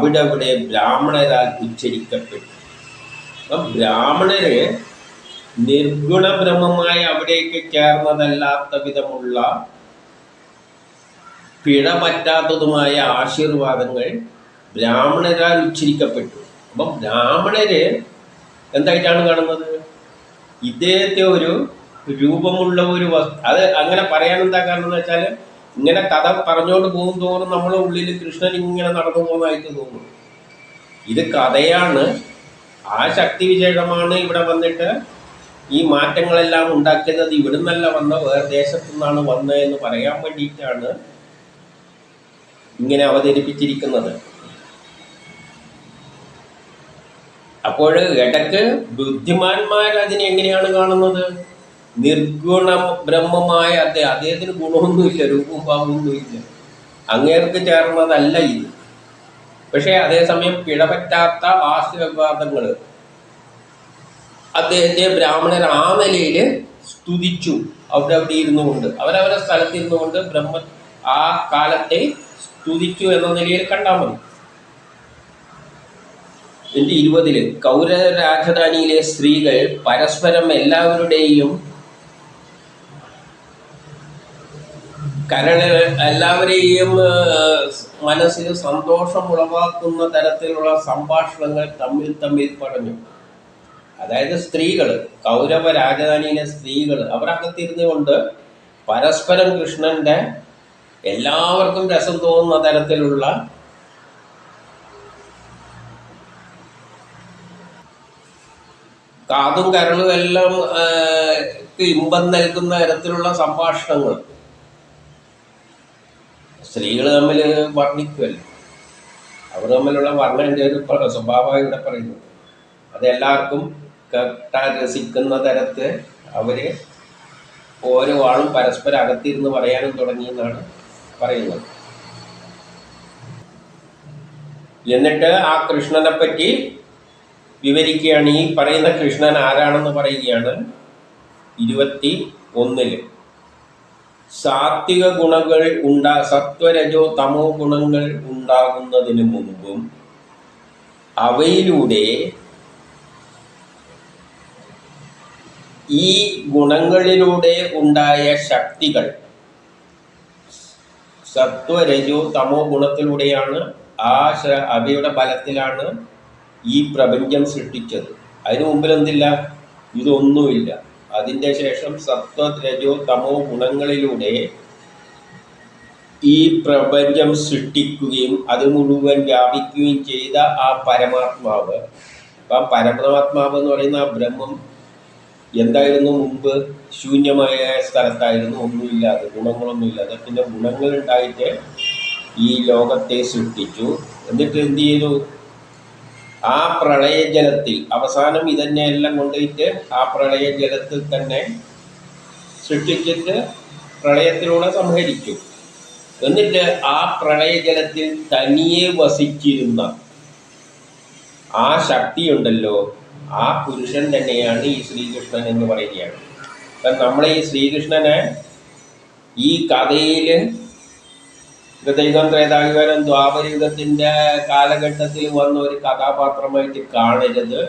A: അവിടെ ബ്രാഹ്മണരാൽ ഉച്ചരിക്കപ്പെട്ടു. അപ്പം ബ്രാഹ്മണര് നിർഗുണ ബ്രഹ്മമായ അവിടേക്ക് ചേർന്നതല്ലാത്ത വിധമുള്ള പിഴപറ്റാത്തതുമായ ആശീർവാദങ്ങൾ ബ്രാഹ്മണരാൽ ഉച്ചരിക്കപ്പെട്ടു. അപ്പം ബ്രാഹ്മണര് എന്തായിട്ടാണ് കാണുന്നത്? ഇദ്ദേഹത്തെ ഒരു രൂപമുള്ള ഒരു അത് അങ്ങനെ പറയാൻ എന്താ കാരണം എന്ന് വെച്ചാൽ, ഇങ്ങനെ കഥ പറഞ്ഞുകൊണ്ട് പോകും തോറും നമ്മളെ ഉള്ളിൽ കൃഷ്ണൻ ഇങ്ങനെ നടന്നു പോകുന്നതായിട്ട് തോന്നുന്നു. ഇത് കഥയാണ്. ആ ശക്തി വിശേഷമാണ് ഇവിടെ വന്നിട്ട് ഈ മാറ്റങ്ങളെല്ലാം ഉണ്ടാക്കുന്നത്. ഇവിടെ നിന്നല്ല വന്ന, വേറെ ദേശത്തു നിന്നാണ് വന്നതെന്ന് പറയാൻ വേണ്ടിയിട്ടാണ് ഇങ്ങനെ അവതരിപ്പിച്ചിരിക്കുന്നത്. അപ്പോൾ ഇടയ്ക്ക് ബുദ്ധിമാന്മാർ അതിനെ എങ്ങനെയാണ് കാണുന്നത്? നിർഗുണ ബ്രഹ്മമായ അദ്ദേഹത്തിന് ഗുണമൊന്നുമില്ല, രൂപവും ഭാവമൊന്നുമില്ല, അങ്ങേർക്ക് ചേർന്നതല്ല ഇത്. പക്ഷേ അതേസമയം പിഴപറ്റാത്ത ആശീർവാദങ്ങൾ അദ്ദേഹത്തെ ബ്രാഹ്മണർ ആ നിലയിൽ സ്തുതിച്ചു. അവിടെ ഇരുന്നു കൊണ്ട് അവരവരുടെ സ്ഥലത്തിരുന്നു കൊണ്ട് ആ കാലത്തെ സ്തുതിച്ചു എന്ന നിലയിൽ കണ്ടാൽ മതി. 20 കൗരവ രാജധാനിയിലെ സ്ത്രീകൾ പരസ്പരം എല്ലാവരുടെയും എല്ലാവരെയും മനസ്സിൽ സന്തോഷം ഉളവാക്കുന്ന തരത്തിലുള്ള സംഭാഷണങ്ങൾ തമ്മിൽ പറഞ്ഞു. അതായത് സ്ത്രീകൾ, കൗരവ രാജധാനിയിലെ സ്ത്രീകൾ അവരകത്തിരുന്നു കൊണ്ട് പരസ്പരം കൃഷ്ണന്റെ എല്ലാവർക്കും രസം തോന്നുന്ന തരത്തിലുള്ള കാതും കരളും എല്ലാം ഇമ്പം നൽകുന്ന തരത്തിലുള്ള സംഭാഷണങ്ങൾ സ്ത്രീകൾ തമ്മിൽ വർണ്ണിക്കുമല്ലോ. അവർ തമ്മിലുള്ള വർണ്ണൻ്റെ ഒരു സ്വഭാവം ഇവിടെ പറയുന്നത്. അതെല്ലാവർക്കും കേട്ടാൽ രസിക്കുന്ന തരത്തിൽ അവർ ഓരോ ആളും പരസ്പരം അകത്തിരുന്ന് പറയാനും തുടങ്ങിയെന്നാണ് പറയുന്നത്. എന്നിട്ട് ആ കൃഷ്ണനെ പറ്റി വിവരിക്കുകയാണ്. ഈ പറയുന്ന കൃഷ്ണൻ ആരാണെന്ന് പറയുകയാണ് 21. സാത്വിക ഗുണങ്ങൾ സത്വരജോ തമോ ഗുണങ്ങൾ ഉണ്ടാകുന്നതിന് മുമ്പും അവയിലൂടെ ഈ ഗുണങ്ങളിലൂടെ ഉണ്ടായ ശക്തികൾ സത്വരജോ തമോ ഗുണത്തിലൂടെയാണ് അവയുടെ ബലത്തിലാണ് ഈ പ്രപഞ്ചം സൃഷ്ടിച്ചത്. അതിനു മുമ്പിൽ എന്തില്ല? ഇതൊന്നുമില്ല. അതിൻ്റെ ശേഷം സത്വരജോ തമോ ഗുണങ്ങളിലൂടെ ഈ പ്രപഞ്ചം സൃഷ്ടിക്കുകയും അത് മുഴുവൻ വ്യാപിക്കുകയും ചെയ്ത ആ പരമാത്മാവ്, ആ പരമാത്മാവ് എന്ന് പറയുന്ന ആ ബ്രഹ്മം എന്തായിരുന്നു? മുമ്പ് ശൂന്യമായ സ്ഥലത്തായിരുന്നു, ഒന്നുമില്ലാതെ, ഗുണങ്ങളൊന്നുമില്ലാതെ. പിന്നെ ഗുണങ്ങളുണ്ടായിട്ട് ഈ ലോകത്തെ സൃഷ്ടിച്ചു. എന്നിട്ട് എന്ത് ചെയ്തു? ആ പ്രളയജലത്തിൽ അവസാനം ഇതന്നെയെല്ലാം കൊണ്ടുപോയിട്ട് ആ പ്രളയജലത്തിൽ തന്നെ സൃഷ്ടിച്ചിട്ട് പ്രളയത്തിലൂടെ സംഹരിച്ചു. എന്നിട്ട് ആ പ്രളയജലത്തിൽ തനിയെ വസിച്ചിരുന്ന ആ ശക്തിയുണ്ടല്ലോ, ആ പുരുഷൻ തന്നെയാണ് ഈ ശ്രീകൃഷ്ണൻ എന്ന് പറയുകയാണ്. അപ്പം നമ്മളെ ഈ ശ്രീകൃഷ്ണനെ ഈ കഥയിൽ കൃതയുഗം, ത്രേതായുഗം, ദ്വാപരയുഗത്തിൻ്റെ കാലഘട്ടത്തിൽ വന്ന ഒരു കഥാപാത്രമായിട്ട് കാണരുത്.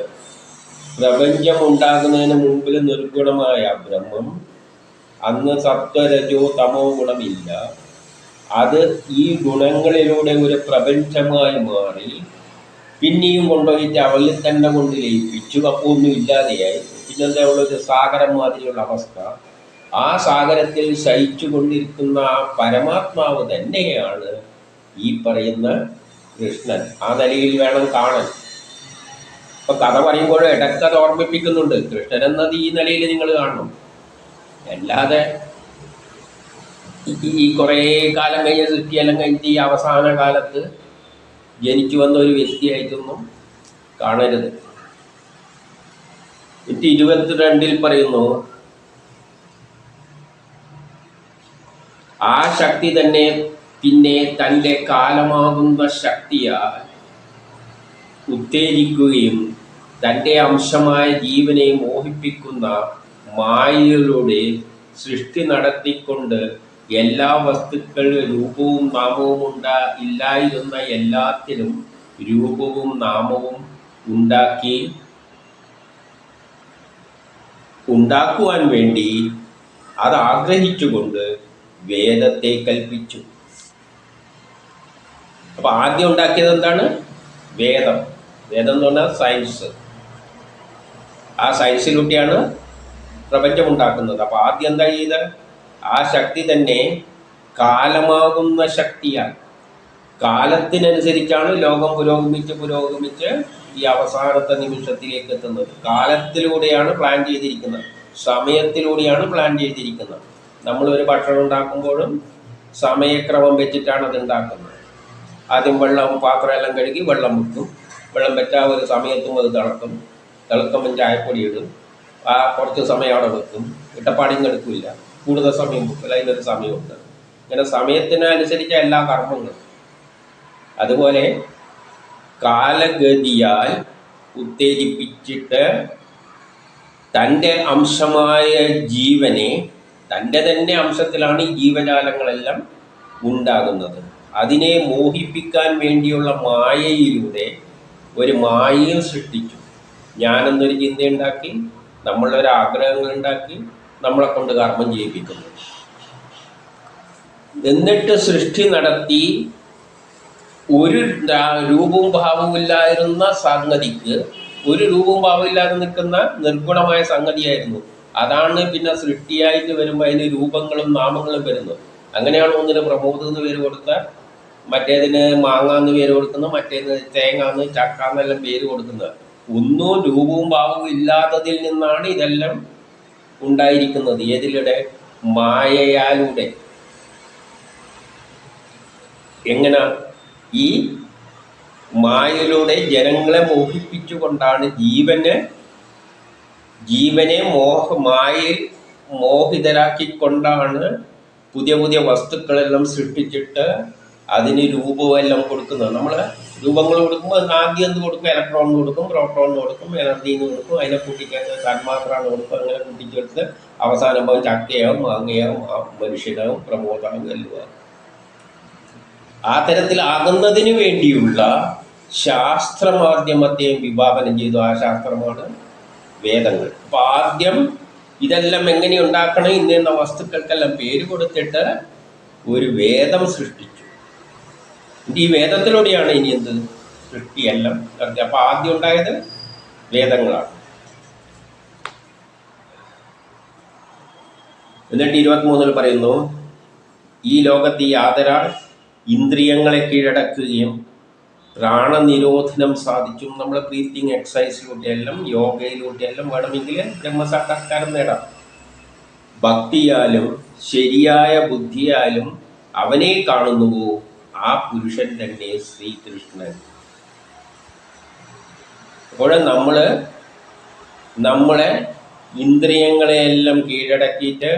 A: പ്രപഞ്ചം ഉണ്ടാകുന്നതിന് മുമ്പിൽ നിർഗുണമായ ബ്രഹ്മം, അന്ന് സത്വരജോ തമോ ഗുണമില്ല, അത് ഈ ഗുണങ്ങളിലൂടെ ഒരു പ്രപഞ്ചമായി മാറി പിന്നെയും കൊണ്ടുപോയിട്ട് അവളിൽ തന്നെ കൊണ്ട് ലയിപ്പിച്ചു. അപ്പോൾ ഒന്നും ഇല്ലാതെയായി. പിന്നെന്താ ഉള്ളൊരു സാഗരം മാതിരിയുള്ള അവസ്ഥ. ആ സാഗരത്തിൽ ശയിച്ചു കൊണ്ടിരിക്കുന്ന ആ പരമാത്മാവ് തന്നെയാണ് ഈ പറയുന്ന കൃഷ്ണൻ. ആ നിലയിൽ വേണം കാണാൻ. ഇപ്പം കഥ പറയുമ്പോൾ ഇടയ്ക്കത് ഓർമ്മിപ്പിക്കുന്നുണ്ട്. കൃഷ്ണൻ എന്നത് ഈ നിലയിൽ നിങ്ങൾ കാണണം. അല്ലാതെ ഈ കുറേ കാലം കഴിഞ്ഞ് സൃഷ്ടിയെല്ലാം കഴിഞ്ഞിട്ട് ഈ അവസാന കാലത്ത് ജനിച്ചു വന്ന ഒരു വ്യക്തിയായിട്ടൊന്നും കാണരുത്. 22 പറയുന്നു, ആ ശക്തി തന്നെ പിന്നെ തൻ്റെ കാലമാകുന്ന ശക്തിയാൽ ഉത്തേജിക്കുകയും തൻ്റെ അംശമായ ജീവനെ മോഹിപ്പിക്കുന്ന മായയിലൂടെ സൃഷ്ടി നടത്തിക്കൊണ്ട് എല്ലാ വസ്തുക്കളും രൂപവും നാമവും ഇല്ലായിരുന്ന എല്ലാത്തിനും രൂപവും നാമവും ഉണ്ടാക്കുവാൻ വേണ്ടി അത് ആഗ്രഹിച്ചുകൊണ്ട് വേദത്തെ കൽപ്പിച്ചു. അപ്പൊ ആദ്യം ഉണ്ടാക്കിയത് എന്താണ്? വേദം. വേദം എന്ന് പറഞ്ഞാൽ സയൻസ്. ആ സയൻസിലൂടെയാണ് പ്രപഞ്ചം ഉണ്ടാക്കുന്നത്. അപ്പൊ ആദ്യം എന്താ ചെയ്തത്? ആ ശക്തി തന്നെ കാലമാകുന്ന ശക്തിയാണ്. കാലത്തിനനുസരിച്ചാണ് ലോകം പുരോഗമിച്ച് ഈ അവസാനത്തെ നിമിഷത്തിലേക്ക് എത്തുന്നത്. കാലത്തിലൂടെയാണ് പ്ലാൻ ചെയ്തിരിക്കുന്നത്, സമയത്തിലൂടെയാണ് പ്ലാൻ ചെയ്തിരിക്കുന്നത്. നമ്മളൊരു ഭക്ഷണം ഉണ്ടാക്കുമ്പോഴും സമയക്രമം വെച്ചിട്ടാണ് അത് ഉണ്ടാക്കുന്നത്. ആദ്യം പാത്രമെല്ലാം കഴുകി വെള്ളം വെക്കും. വെള്ളം വെച്ചാൽ ഒരു സമയത്തും അത് തിളക്കും. തിളക്കുമ്പം ചായപ്പൊടി ഇടും. കുറച്ച് സമയം അവിടെ വെക്കും. ഇട്ടപ്പാടിയും എടുക്കില്ല, കൂടുതൽ സമയം വെക്കില്ല, അതിനൊരു സമയമുണ്ട്. ഇങ്ങനെ സമയത്തിനനുസരിച്ച എല്ലാ കർമ്മങ്ങളും. അതുപോലെ കാലഗതിയാൽ ഉത്തേജിപ്പിച്ചിട്ട് തൻ്റെ അംശമായ ജീവനെ, തൻ്റെ തന്നെ അംശത്തിലാണ് ഈ ജീവജാലങ്ങളെല്ലാം ഉണ്ടാകുന്നത്. അതിനെ മോഹിപ്പിക്കാൻ വേണ്ടിയുള്ള മായയിലൂടെ ഒരു മായയും സൃഷ്ടിച്ചു. ഞാനെന്നൊരു ചിന്തയുണ്ടാക്കി, നമ്മളൊരു ആഗ്രഹങ്ങളുണ്ടാക്കി, നമ്മളെ കൊണ്ട് കർമ്മം ചെയ്യിപ്പിക്കുന്നു. എന്നിട്ട് സൃഷ്ടി നടത്തി ഒരു രൂപവും ഭാവവും ഇല്ലായിരുന്ന സംഗതിക്ക് ഒരു രൂപവും ഭാവവും ഇല്ലാതെ നിൽക്കുന്ന നിർഗുണമായ സംഗതിയായിരുന്നു. അതാണ് പിന്നെ സൃഷ്ടിയായിട്ട് വരുമ്പോൾ അതിന് രൂപങ്ങളും നാമങ്ങളും വരുന്നത്. അങ്ങനെയാണ് ഒന്നിന് പ്രമോദ് എന്ന് പേര് കൊടുത്താൽ, മറ്റേതിന് മാങ്ങ എന്ന് പേര് കൊടുക്കുന്നത്, മറ്റേതിന് തേങ്ങാന്ന് ചക്കാന്നെല്ലാം പേര് കൊടുക്കുന്നത്. ഒന്നും രൂപവും ഭാവവും ഇല്ലാത്തതിൽ നിന്നാണ് ഇതെല്ലാം ഉണ്ടായിരിക്കുന്നത്. ഏതിലൂടെ? മായയാലൂടെ. എങ്ങനെ? ഈ മായയിലൂടെ ജനങ്ങളെ മോഹിപ്പിച്ചുകൊണ്ടാണ് ജീവനെ മായയിൽ മോഹിതരാക്കിക്കൊണ്ടാണ് പുതിയ പുതിയ വസ്തുക്കളെല്ലാം സൃഷ്ടിച്ചിട്ട് അതിന് രൂപമെല്ലാം കൊടുക്കുന്നത്. നമ്മൾ രൂപങ്ങൾ കൊടുക്കുമ്പോൾ ആദ്യം എന്ത് കൊടുക്കും? ഇലക്ട്രോൺ കൊടുക്കും, പ്രോട്ടോൺ കൊടുക്കും, എനർജീന്ന് കൊടുക്കും, അതിനെ കൂട്ടിക്കഴിഞ്ഞാൽ തന്മാത്രാണ് കൊടുക്കും. അങ്ങനെ കൂട്ടിച്ചെടുത്ത് അവസാനം ചക്കയാവും, മാങ്ങയാവും, മനുഷ്യനാവും, പ്രമോദാവും, എല്ലുമാവും. ആ തരത്തിലാകുന്നതിന് വേണ്ടിയുള്ള ശാസ്ത്രമാധ്യമത്തെയും വിഭാവനം ചെയ്തു. ആ ശാസ്ത്രമാണ് വേദങ്ങൾ. അപ്പോൾ ആദ്യം ഇതെല്ലാം എങ്ങനെ ഉണ്ടാക്കണം, ഇന്ന വസ്തുക്കൾക്കെല്ലാം പേര് കൊടുത്തിട്ട് ഒരു വേദം സൃഷ്ടിച്ചു. ഈ വേദത്തിലൂടെയാണ് ഇനി എന്ത് സൃഷ്ടിയെല്ലാം നടത്തി. അപ്പോൾ ആദ്യം ഉണ്ടായത് വേദങ്ങളാണ്. എന്നിട്ട് 23 പറയുന്നു, ഈ ലോകത്ത് യാതൊരാൾ ഇന്ദ്രിയങ്ങളെ കീഴടക്കുകയും പ്രാണനിരോധനം സാധിച്ചും. നമ്മൾ ബ്രീത്തിങ് എക്സസൈസിലൂടെയെല്ലാം യോഗയിലൂടെയെല്ലാം വേണമെങ്കിൽ ബ്രഹ്മസാക്ഷാത്കാരം നേടാം. ഭക്തിയാലും ശരിയായ ബുദ്ധിയാലും അവനെ കാണുന്നുവോ ആ പുരുഷൻ തന്നെ ശ്രീകൃഷ്ണൻ. അപ്പോൾ നമ്മളെ ഇന്ദ്രിയങ്ങളെയെല്ലാം കീഴടക്കിയിട്ട്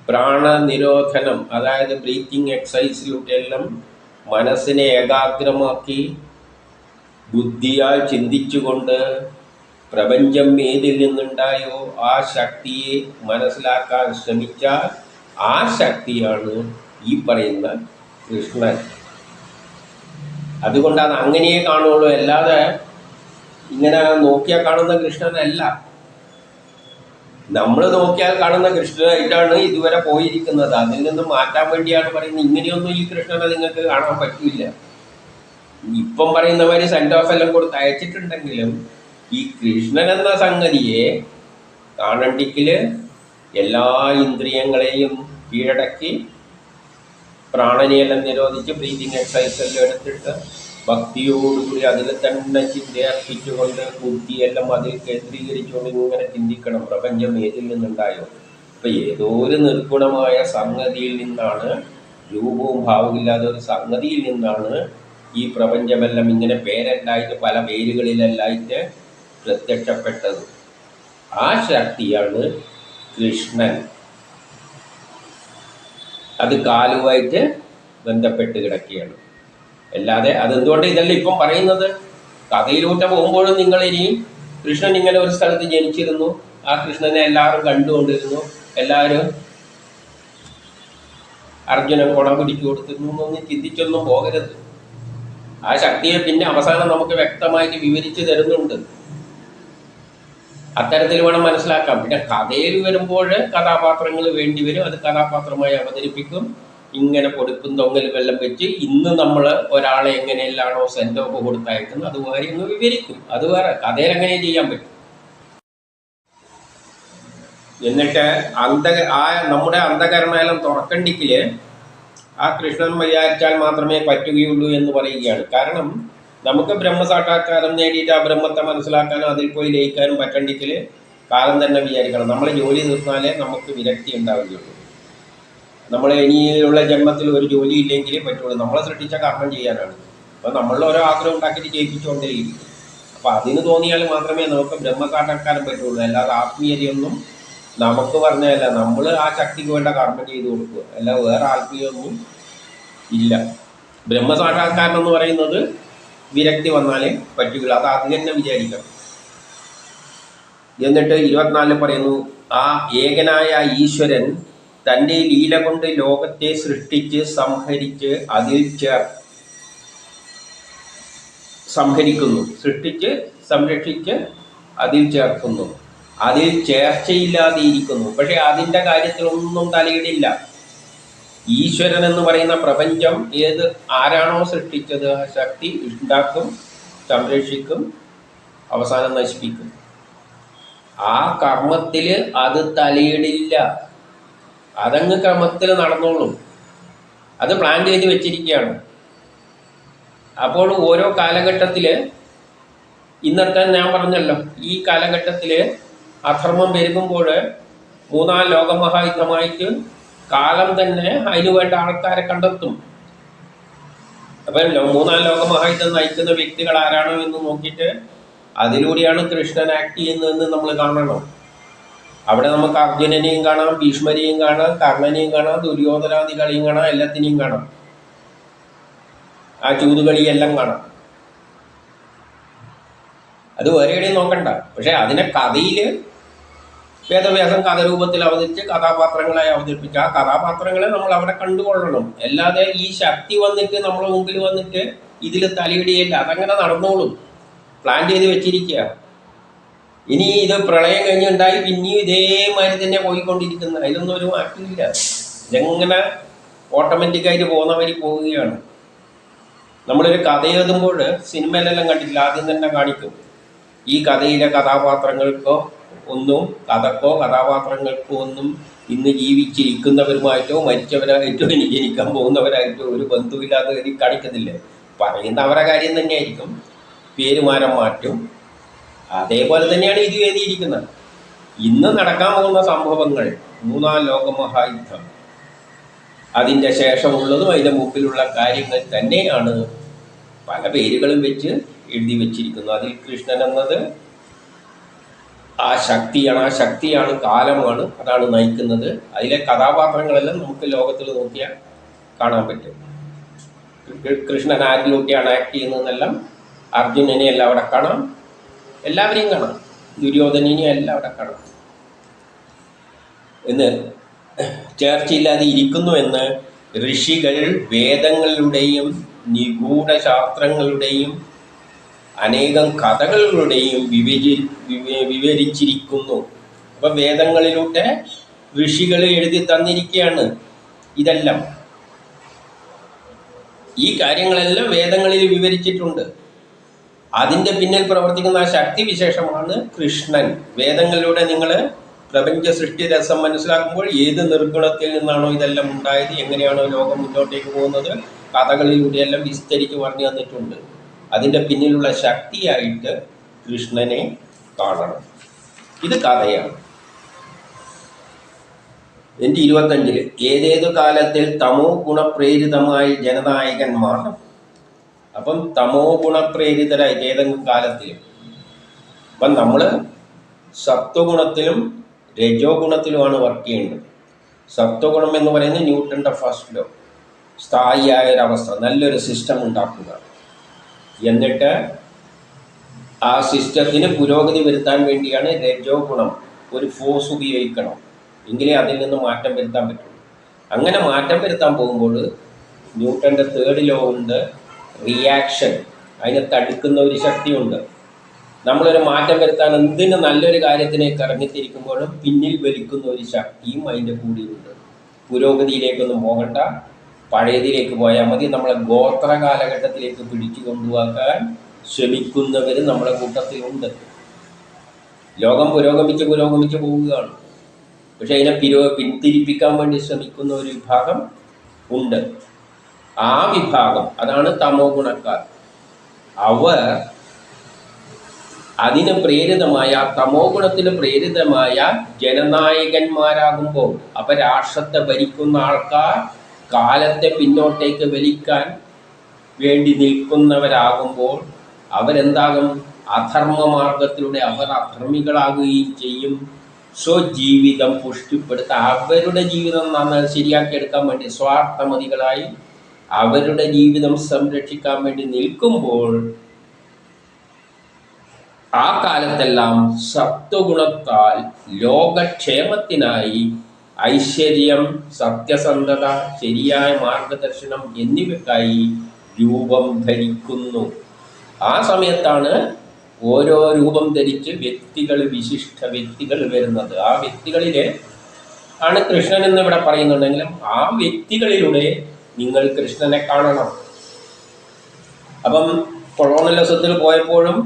A: പ്രാണനിരോധനം, അതായത് ബ്രീത്തിങ് എക്സസൈസിലൂടെയെല്ലാം മനസ്സിനെ ഏകാഗ്രമാക്കി ബുദ്ധിയാൽ ചിന്തിച്ചുകൊണ്ട് പ്രപഞ്ചം ഏതിൽ നിന്നുണ്ടായോ ആ ശക്തിയെ മനസ്സിലാക്കാൻ ശ്രമിച്ചാൽ ആ ശക്തിയാണ് ഈ പറയുന്ന കൃഷ്ണൻ. അതുകൊണ്ടാണ് അങ്ങനെയേ കാണുള്ളൂ, അല്ലാതെ ഇങ്ങനെ നോക്കിയാൽ കാണുന്ന കൃഷ്ണനല്ല. നമ്മൾ നോക്കിയാൽ കാണുന്ന കൃഷ്ണനായിട്ടാണ് ഇതുവരെ പോയിരിക്കുന്നത്. അതിൽ നിന്ന് മാറ്റാൻ വേണ്ടിയാണ് പറയുന്നത്. ഇങ്ങനെയൊന്നും ഈ കൃഷ്ണനെ നിങ്ങൾക്ക് കാണാൻ പറ്റില്ല. ഇപ്പം പറയുന്നവര് സെൻഡ് ഓഫ് എല്ലാം കൊടുത്ത് അയച്ചിട്ടുണ്ടെങ്കിലും ഈ കൃഷ്ണൻ എന്ന സംഗതിയെ കാണണ്ടെങ്കിൽ എല്ലാ ഇന്ദ്രിയങ്ങളെയും കീഴടക്കി പ്രാണനെയെല്ലാം നിരോധിച്ച് ബ്രീതിങ് എക്സസൈസ് എല്ലാം എടുത്തിട്ട് ഭക്തിയോടുകൂടി അതിൽ തന്നെ ചിന്തയർപ്പിച്ചുകൊണ്ട് ബുദ്ധിയെല്ലാം അതിൽ കേന്ദ്രീകരിച്ചുകൊണ്ട് ഇങ്ങനെ ചിന്തിക്കണം, പ്രപഞ്ചം ഏതിൽ നിന്നുണ്ടായോ. അപ്പം ഏതോ ഒരു നിർഗുണമായ സംഗതിയിൽ നിന്നാണ്, രൂപവും ഭാവമില്ലാത്ത ഒരു സംഗതിയിൽ നിന്നാണ് ഈ പ്രപഞ്ചമെല്ലാം ഇങ്ങനെ പേരെല്ലായിട്ട് പല പേരുകളിലെല്ലായിട്ട് പ്രത്യക്ഷപ്പെട്ടത്. ആ ശക്തിയാണ് കൃഷ്ണൻ. അത് കാലുമായിട്ട് ബന്ധപ്പെട്ട് കിടക്കുകയാണ്. അല്ലാതെ അതെന്തുകൊണ്ട് ഇതെല്ലാം ഇപ്പം പറയുന്നത്? കഥയിലൂടെ പോകുമ്പോഴും നിങ്ങൾ ഇനി കൃഷ്ണൻ ഇങ്ങനെ ഒരു സ്ഥലത്ത് ജനിച്ചിരുന്നു, ആ കൃഷ്ണനെ എല്ലാവരും കണ്ടുകൊണ്ടിരുന്നു, എല്ലാവരും അർജുനൻ കുട പിടിച്ചു കൊടുത്തിരുന്നു എന്നൊന്നും ചിന്തിച്ചൊന്നും പോകരുത്. ആ ശക്തിയെ പിന്നെ അവസാനം നമുക്ക് വ്യക്തമായിട്ട് വിവരിച്ചു തരുന്നുണ്ട്. അത്തരത്തിൽ വേണം മനസ്സിലാക്കാം. പിന്നെ കഥയിൽ വരുമ്പോൾ കഥാപാത്രങ്ങൾ വേണ്ടി വരും. അത് കഥാപാത്രമായി അവതരിപ്പിക്കും. ഇങ്ങനെ പൊടുക്കും തൊങ്ങലും എല്ലാം വെച്ച് ഇന്ന് നമ്മൾ ഒരാളെ എങ്ങനെയെല്ലാണോ സെൻഡ് ഓഫ് കൊടുത്തയക്കുന്നത് അതുപോലെ ഇന്ന് വിവരിക്കും. അത് വേറെ. കഥയിൽ എങ്ങനെ ചെയ്യാൻ പറ്റും. എന്നിട്ട് നമ്മുടെ അന്ധകരണമെല്ലാം തുറക്കണ്ടിക്കിൽ ആ കൃഷ്ണൻ വിചാരിച്ചാൽ മാത്രമേ പറ്റുകയുള്ളൂ എന്ന് പറയുകയാണ്. കാരണം നമുക്ക് ബ്രഹ്മസാക്ഷാത്കാരം നേടിയിട്ട് ആ ബ്രഹ്മത്തെ മനസ്സിലാക്കാനും അതിൽ പോയി ലയിക്കാനും പറ്റണ്ടെങ്കിൽ കാലം തന്നെ വിചാരിക്കണം. നമ്മൾ ജോലി തീർന്നാലേ നമുക്ക് വിരക്തി ഉണ്ടാവുകയുള്ളൂ. നമ്മൾ ഇനിയുള്ള ജന്മത്തിൽ ഒരു ജോലി ഇല്ലെങ്കിൽ പറ്റുള്ളൂ. നമ്മളെ സൃഷ്ടിച്ച കർമ്മം ചെയ്യാനാണ്. അപ്പം നമ്മളുടെ ഓരോ ആഗ്രഹം ഉണ്ടാക്കിയിട്ട് ജയിപ്പിച്ചുകൊണ്ടേയിരിക്കും. അപ്പം അതിന് തോന്നിയാൽ മാത്രമേ നമുക്ക് ബ്രഹ്മസാക്ഷാത്കാരം പറ്റുള്ളൂ. അല്ലാതെ ആത്മീയതയൊന്നും നമുക്ക് പറഞ്ഞതല്ല. നമ്മൾ ആ ശക്തിക്ക് വേണ്ട കർമ്മം ചെയ്തു കൊടുക്കുക, അല്ല വേറെ ആത്മീയമൊന്നും ഇല്ല. ബ്രഹ്മസാക്ഷാത്കാരം എന്ന് പറയുന്നത് വിരക്തി വന്നാലേ പറ്റുകയുള്ളൂ. അത് അത് തന്നെ വിചാരിക്കണം. എന്നിട്ട് 24 പറയുന്നു, ആ ഏകനായ ഈശ്വരൻ തൻ്റെ ലീല കൊണ്ട് ലോകത്തെ സൃഷ്ടിച്ച് സംഹരിച്ച് അതിൽ സംഹരിക്കുന്നു, സൃഷ്ടിച്ച് സംരക്ഷിച്ച് അതിൽ ചേർക്കുന്നു, അതിൽ ചേർച്ചയില്ലാതെ ഇരിക്കുന്നു. പക്ഷെ അതിൻ്റെ കാര്യത്തിലൊന്നും തലയിടില്ല. ഈശ്വരൻ എന്ന് പറയുന്ന പ്രപഞ്ചം ആരാണോ സൃഷ്ടിച്ചത് ആ ശക്തി ഉണ്ടാക്കും, സംരക്ഷിക്കും, അവസാനം നശിപ്പിക്കും. ആ കർമ്മത്തിൽ അത് തലയിടില്ല. അതങ്ങ് ക്രമത്തിൽ നടന്നോളും. അത് പ്ലാൻ ചെയ്ത് വെച്ചിരിക്കുകയാണ്. അപ്പോൾ ഓരോ കാലഘട്ടത്തിൽ, ഇന്നത്തെ ഞാൻ പറഞ്ഞല്ലോ, ഈ കാലഘട്ടത്തിൽ അധർമ്മം പെരുകുമ്പോൾ 3-ാം ലോകമഹായുദ്ധമായിട്ട് കാലം തന്നെ അതിനു വേണ്ട ആൾക്കാരെ കണ്ടെത്തും. അപ്പം 3-ാം ലോകമഹായുദ്ധം നയിക്കുന്ന വ്യക്തികൾ ആരാണോ എന്ന് നോക്കിയിട്ട് അതിലൂടെയാണ് കൃഷ്ണൻ ആക്ട് ചെയ്യുന്നതെന്ന് നമ്മൾ കാണണം. അവിടെ നമുക്ക് അർജുനനെയും കാണാം, ഭീഷ്മരെയും കാണാം, കർണനെയും കാണാം, ദുര്യോധനാദികളെയും കാണാം, എല്ലാത്തിനെയും കാണാം. ആ ചൂതുകളിയെല്ലാം കാണാം. അത് വേറെ എവിടെയും നോക്കണ്ട. പക്ഷെ അതിനെ കഥയിൽ വേദവ്യാസം കഥാരൂപത്തിൽ അവതരിച്ച് കഥാപാത്രങ്ങളായി അവതരിപ്പിച്ച് ആ കഥാപാത്രങ്ങളെ നമ്മൾ അവിടെ കണ്ടുകൊള്ളണം. അല്ലാതെ ഈ ശക്തി വന്നിട്ട് നമ്മളെ മുമ്പിൽ വന്നിട്ട് ഇതിൽ തലയിടിയില്ല. അതങ്ങനെ നടന്നോളും. പ്ലാൻ ചെയ്ത് വെച്ചിരിക്കുക. ഇനി ഇത് പ്രളയം കഴിഞ്ഞുണ്ടായി പിന്നെയും ഇതേമാതിരി തന്നെ പോയിക്കൊണ്ടിരിക്കുന്നത്. അതിലൊന്നും ഒരു മാറ്റമില്ല. ഇതെങ്ങനെ ഓട്ടോമാറ്റിക്കായിട്ട് പോകുന്നവരി പോവുകയാണ്. നമ്മളൊരു കഥ എഴുതുമ്പോൾ സിനിമയിലെല്ലാം കണ്ടിട്ടില്ല, ആദ്യം തന്നെ കാണിക്കും ഈ കഥയിലെ കഥാപാത്രങ്ങൾക്കോ കഥാപാത്രങ്ങൾക്കോ ഒന്നും ഇന്ന് ജീവിച്ചിരിക്കുന്നവരുമായിട്ടോ മരിച്ചവരായിട്ടോ ഇനി ജനിക്കാൻ പോകുന്നവരായിട്ടോ ഒരു ബന്ധുവില്ലാതെ കാണിക്കുന്നില്ലേ. പറയുന്ന അവരുടെ കാര്യം തന്നെയായിരിക്കും, പേരുമാരം മാറ്റും. അതേപോലെ തന്നെയാണ് ഇത് എഴുതിയിരിക്കുന്നത്. ഇന്ന് നടക്കാൻ പോകുന്ന സംഭവങ്ങൾ 3-ാം ലോകമഹായുദ്ധം, അതിൻ്റെ ശേഷമുള്ളതും അതിൻ്റെ മുമ്പിലുള്ള കാര്യങ്ങൾ തന്നെയാണ് പല പേരുകളും വെച്ച് എഴുതി വച്ചിരിക്കുന്നത്. അതിൽ കൃഷ്ണൻ എന്നത് ആ ശക്തിയാണ്, കാലമാണ്, അതാണ് നയിക്കുന്നത്. അതിലെ കഥാപാത്രങ്ങളെല്ലാം നമുക്ക് ലോകത്തിൽ നോക്കിയാൽ കാണാൻ പറ്റും. കൃഷ്ണൻ ആരിലൂടെയാണ് ആക്ട് ചെയ്യുന്നതെന്നെല്ലാം, അർജുനനെ എല്ലാം അവിടെ കാണാം, എല്ലാവരെയും കാണാം, ദുര്യോധനനെയും എല്ലാം അവിടെ കാണാം. എന്ന് ചേർച്ചയില്ലാതെ ഇരിക്കുന്നു എന്ന് ഋഷികൾ വേദങ്ങളുടെയും നിഗൂഢ ശാസ്ത്രങ്ങളുടെയും അനേകം കഥകളുടെയും വിവരിച്ചിരിക്കുന്നു. അപ്പം വേദങ്ങളിലൂടെ ഋഷികൾ എഴുതി തന്നിരിക്കുകയാണ് ഇതെല്ലാം. ഈ കാര്യങ്ങളെല്ലാം വേദങ്ങളിൽ വിവരിച്ചിട്ടുണ്ട്. അതിൻ്റെ പിന്നിൽ പ്രവർത്തിക്കുന്ന ആ ശക്തി വിശേഷമാണ് കൃഷ്ണൻ. വേദങ്ങളിലൂടെ നിങ്ങൾ പ്രപഞ്ച സൃഷ്ടി രസം മനസ്സിലാക്കുമ്പോൾ ഏത് നിർഗുണത്തിൽ നിന്നാണോ ഇതെല്ലാം ഉണ്ടായത്, എങ്ങനെയാണോ ലോകം മുന്നോട്ടേക്ക് പോകുന്നത്, കഥകളിലൂടെയെല്ലാം വിസ്തരിച്ച് പറഞ്ഞു തന്നിട്ടുണ്ട്. അതിൻ്റെ പിന്നിലുള്ള ശക്തിയായിട്ട് കൃഷ്ണനെ കാണണം. ഇത് കഥയാണ്. എൻ്റെ 25 ഏതേതു കാലത്തിൽ തമോ ഗുണപ്രേരിതമായി ജനനായകന്മാർ. അപ്പം തമോ ഗുണപ്രേരിതരായി ഏതെങ്കിലും കാലത്തിൽ. അപ്പം നമ്മൾ സത്വഗുണത്തിലും രജോ ഗുണത്തിലുമാണ് വർക്ക് ചെയ്യേണ്ടത്. സത്വഗുണം എന്ന് പറയുന്നത് ന്യൂട്ടൻ്റെ ഫസ്റ്റ് ലോ, സ്ഥായിയായ ഒരവസ്ഥ, നല്ലൊരു സിസ്റ്റം ഉണ്ടാക്കുക. എന്നിട്ട് ആ സിസ്റ്റത്തിന് പുരോഗതി വരുത്താൻ വേണ്ടിയാണ് രജോ ഗുണം. ഒരു ഫോഴ്സ് ഉപയോഗിക്കണം, എങ്കിലേ അതിൽ നിന്ന് മാറ്റം വരുത്താൻ പറ്റുള്ളൂ. അങ്ങനെ മാറ്റം വരുത്താൻ പോകുമ്പോൾ ന്യൂട്ടൻ്റെ തേർഡ് ലോ ഉണ്ട്, റിയാക്ഷൻ. അതിനെ തടുക്കുന്ന ഒരു ശക്തിയുണ്ട്. നമ്മളൊരു മാറ്റം വരുത്താൻ എന്തിന് നല്ലൊരു കാര്യത്തിലേക്ക് ഇറങ്ങിത്തിരിക്കുമ്പോഴും പിന്നിൽ വലിക്കുന്ന ഒരു ശക്തിയും അതിൻ്റെ കൂടിയുണ്ട്. പുരോഗതിയിലേക്കൊന്നും പോകണ്ട, പഴയതിലേക്ക് പോയാൽ മതി. നമ്മളെ ഗോത്ര കാലഘട്ടത്തിലേക്ക് പിടിച്ചു കൊണ്ടുപോകാൻ ശ്രമിക്കുന്നവർ നമ്മുടെ കൂട്ടത്തിലുണ്ട്. ലോകം പുരോഗമിച്ച് പോവുകയാണ്. പക്ഷെ അതിനെ പിന്തിരിപ്പിക്കാൻ വേണ്ടി ശ്രമിക്കുന്ന ഒരു വിഭാഗം ഉണ്ട്. ആ വിഭാഗം, അതാണ് തമോ ഗുണക്കാർ. അവർ അതിന് പ്രേരിതമായ, തമോ ഗുണത്തിന് പ്രേരിതമായ ജനനായകന്മാരാകുമ്പോൾ, അപ്പൊ രാഷ്ട്രത്തെ ഭരിക്കുന്ന ആൾക്കാർ കാലത്തെ പിന്നോട്ടേക്ക് വലിക്കാൻ വേണ്ടി നിൽക്കുന്നവരാകുമ്പോൾ അവരെന്താകും? അധർമ്മ മാർഗത്തിലൂടെ അവർ അധർമ്മികളാകുകയും ചെയ്യും. സ്വജീവിതം പുഷ്ടിപ്പെടുത്താൻ, അവരുടെ ജീവിതം ശരിയാക്കിയെടുക്കാൻ വേണ്ടി സ്വാർത്ഥമതികളായി അവരുടെ ജീവിതം സംരക്ഷിക്കാൻ വേണ്ടി നിൽക്കുമ്പോൾ ആ കാലത്തെല്ലാം സത്വഗുണത്താൽ ലോകക്ഷേമത്തിനായി ഐശ്വര്യം, സത്യസന്ധത, ശരിയായ മാർഗദർശനം എന്നിവയ്ക്കായി രൂപം ധരിക്കുന്നു. ആ സമയത്താണ് ഓരോ രൂപം ധരിച്ച് വ്യക്തികൾ, വിശിഷ്ട വ്യക്തികൾ വരുന്നത്. ആ വ്യക്തികളിൽ ആണ് കൃഷ്ണൻ എന്ന് ഇവിടെ പറയുന്നുണ്ടെങ്കിലും ആ വ്യക്തികളിലൂടെ നിങ്ങൾ കൃഷ്ണനെ കാണണം. അപ്പം കൊളോണിയലിസത്തിൽ പോയപ്പോഴും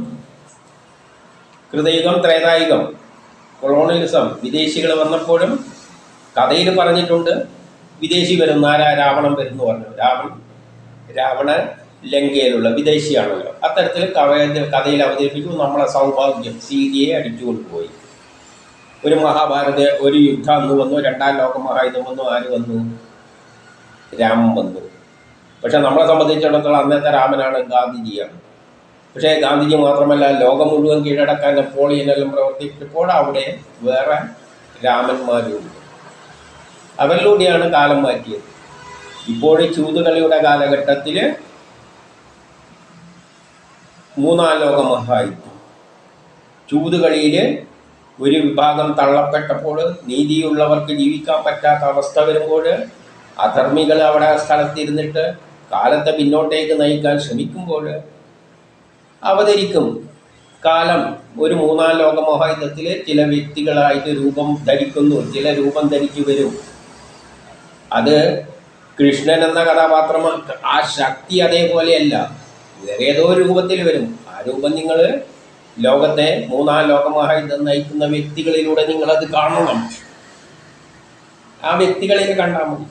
A: കൃതയുഗം, ത്രേതായുഗം, കൊളോണിയലിസം, വിദേശികൾ വന്നപ്പോഴും കഥയിൽ പറഞ്ഞിട്ടുണ്ട് വിദേശി വരുന്ന ആരാ? രാവണൻ വരുന്നു പറഞ്ഞു. രാവണൻ ലങ്കയിലുള്ള വിദേശിയാണല്ലോ. അത്തരത്തിൽ കഥയിൽ അവതരിപ്പിച്ചു. നമ്മളെ സൗഭാഗ്യം, സീതയെ അടിച്ചു കൊണ്ടുപോയി. ഒരു ഒരു യുദ്ധം അന്ന് വന്നു, രണ്ടാം ലോക മഹായുദ്ധം വന്നു. ആര് വന്നു? രാമൻ വന്നു. പക്ഷെ നമ്മളെ സംബന്ധിച്ചിടത്തോളം അന്നത്തെ രാമനാണ്, ഗാന്ധിജിയാണ്. പക്ഷേ ഗാന്ധിജി മാത്രമല്ല, ലോകം മുഴുവൻ കീഴടക്കാൻ നെപ്പോളിയനെല്ലാം പ്രവർത്തിച്ചപ്പോൾ അവിടെ വേറെ രാമന്മാരുണ്ട്. അവരിലൂടെയാണ് കാലം മാറ്റിയത്. ഇപ്പോൾ ചൂതുകളിയുടെ കാലഘട്ടത്തിൽ മൂന്നാം ലോക മഹായുദ്ധം, ചൂതുകളിയിൽ ഒരു വിഭാഗം തള്ളപ്പെട്ടപ്പോൾ, നീതിയുള്ളവർക്ക് ജീവിക്കാൻ പറ്റാത്ത അവസ്ഥ വരുമ്പോൾ, അധർമ്മികൾ അവിടെ സ്ഥലത്തിരുന്നിട്ട് കാലത്തെ പിന്നോട്ടേക്ക് നയിക്കാൻ ശ്രമിക്കുമ്പോൾ അവതരിക്കും കാലം. ഒരു മൂന്നാം ലോക മഹായുദ്ധത്തിൽ ചില വ്യക്തികളായിട്ട് രൂപം ധരിക്കുന്നു, ചില രൂപം ധരിച്ചു വരും. അത് കൃഷ്ണൻ എന്ന കഥാപാത്രം, ആ ശക്തി അതേപോലെയല്ല, വേറെ ഏതോ രൂപത്തിൽ വരും. ആ രൂപം നിങ്ങൾ ലോകത്തെ മൂന്നാം ലോക മഹായുദ്ധം നയിക്കുന്ന വ്യക്തികളിലൂടെ നിങ്ങളത് കാണണം. ആ വ്യക്തികളിൽ കണ്ടാൽ മതി.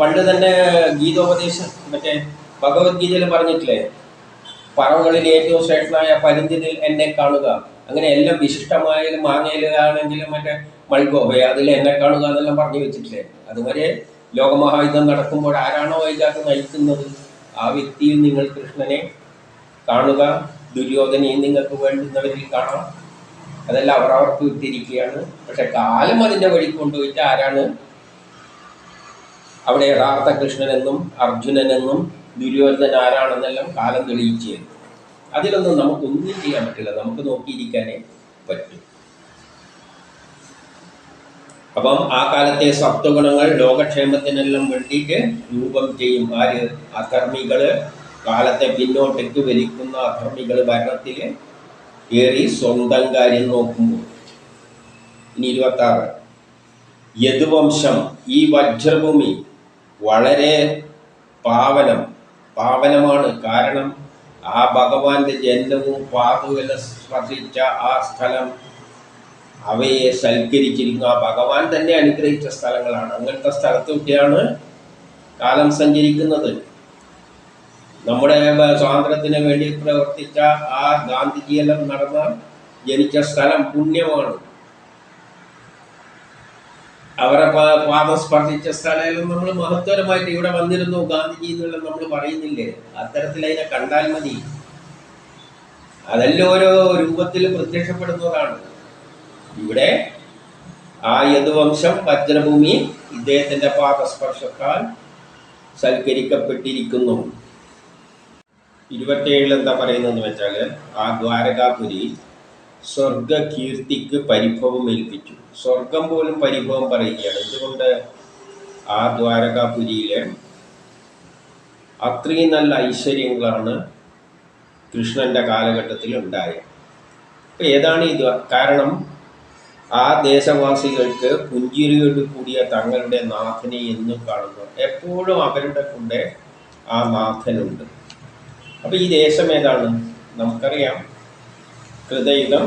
A: പണ്ട് തന്നെ ഗീതോപദേശം, മറ്റേ ഭഗവത്ഗീതയിൽ പറഞ്ഞിട്ടില്ലേ, പറവകളിൽ ഏറ്റവും ശ്രേഷ്ഠനായ പരിന്തിനിൽ എന്നെ കാണുക. അങ്ങനെ എല്ലാം വിശിഷ്ടമായാലും മാങ്ങയിലാണെങ്കിലും മറ്റേ മൾഗോഹയെ അതിൽ എന്നെ കാണുക എന്നെല്ലാം പറഞ്ഞു വെച്ചിട്ടില്ലേ. അതുവരെ ലോകമഹായുദ്ധം നടക്കുമ്പോൾ ആരാണോ അതിനകത്ത് നയിക്കുന്നത് ആ വ്യക്തിയിൽ നിങ്ങൾ കൃഷ്ണനെ കാണുക. ദുര്യോധനയും നിങ്ങൾക്ക് വേണ്ടുന്നവരിൽ കാണാം. അതെല്ലാം അവർക്ക് വിട്ടിരിക്കുകയാണ്. പക്ഷെ കാലം അതിൻ്റെ വഴി കൊണ്ടുപോയിട്ട് ആരാണ് അവിടെ യഥാർത്ഥ കൃഷ്ണനെന്നും അർജുനനെന്നും ദുര്യോധനൻ ആരാണെന്നെല്ലാം കാലം തെളിയിച്ചു. അതിലൊന്നും നമുക്കൊന്നും ചെയ്യാൻ പറ്റില്ല, നമുക്ക് നോക്കിയിരിക്കാനേ പറ്റും. അപ്പം ആ കാലത്തെ സത്വഗുണങ്ങൾ ലോകക്ഷേമത്തിനെല്ലാം വേണ്ടിയിട്ട് രൂപം ചെയ്യും. ആര്? അധർമ്മികള്, കാലത്തെ പിന്നോട്ടേക്ക് വലിക്കുന്ന അധർമ്മികൾ ഭരണത്തിൽ ഏറി സ്വന്തം കാര്യം നോക്കുമ്പോൾ. ഇനി 26, യദുവംശം, ഈ വജ്രഭൂമി വളരെ പാവനമാണ്. കാരണം ആ ഭഗവാന്റെ ജന്മവും പാതുവെല്ലാം സ്പർശിച്ച ആ സ്ഥലം, അവയെ സൽക്കരിച്ചിരിക്കുന്ന ആ ഭഗവാൻ തന്നെ അനുഗ്രഹിച്ച സ്ഥലങ്ങളാണ്. അങ്ങനത്തെ സ്ഥലത്തൊക്കെയാണ് കാലം സഞ്ചരിക്കുന്നത്. നമ്മുടെ സ്വാതന്ത്ര്യത്തിന് വേണ്ടി പ്രവർത്തിച്ച ആ ഗാന്ധിജിയെല്ലാം ജനിച്ച സ്ഥലം പുണ്യമാണ്. അവരെ പാദം സ്പർശിച്ച സ്ഥലമെല്ലാം നമ്മൾ മഹത്വരമായിട്ട് ഇവിടെ വന്നിരുന്നു ഗാന്ധിജി എന്നെല്ലാം നമ്മൾ പറയുന്നില്ലേ. അത്തരത്തിൽ അതിനെ കണ്ടാൽ മതി. അതെല്ലാം ഓരോ രൂപത്തിൽ പ്രത്യക്ഷപ്പെടുന്നതാണ്. ഇവിടെ ആ യദുവംശം, വജ്രഭൂമി ഇദ്ദേഹത്തിന്റെ പാദസ്പർശത്താൽ സൽക്കരിക്കപ്പെട്ടിരിക്കുന്നു. 27 എന്താ പറയുന്നതെന്ന് വെച്ചാൽ, ആ ദ്വാരകാപുരി സ്വർഗകീർത്തിക്ക് പരിഭവം ഏൽപ്പിച്ചു. സ്വർഗം പോലും പരിഭവം പറയുകയാണ്. എന്തുകൊണ്ട്? ആ ദ്വാരകാപുരിയിലെ അത്രയും നല്ല ഐശ്വര്യങ്ങളാണ് കൃഷ്ണന്റെ കാലഘട്ടത്തിൽ ഉണ്ടായത്. അപ്പം ഏതാണ് ഇത്? കാരണം ആ ദേശവാസികൾക്ക് പുഞ്ചിരിയോട് കൂടിയ തങ്ങളുടെ നാഥനെ എന്നും കാണുന്നു. എപ്പോഴും അവരുടെ കൂടെ ആ നാഥനുണ്ട്. അപ്പം ഈ ദേശം ഏതാണ്? നമുക്കറിയാം, കൃതയുഗം,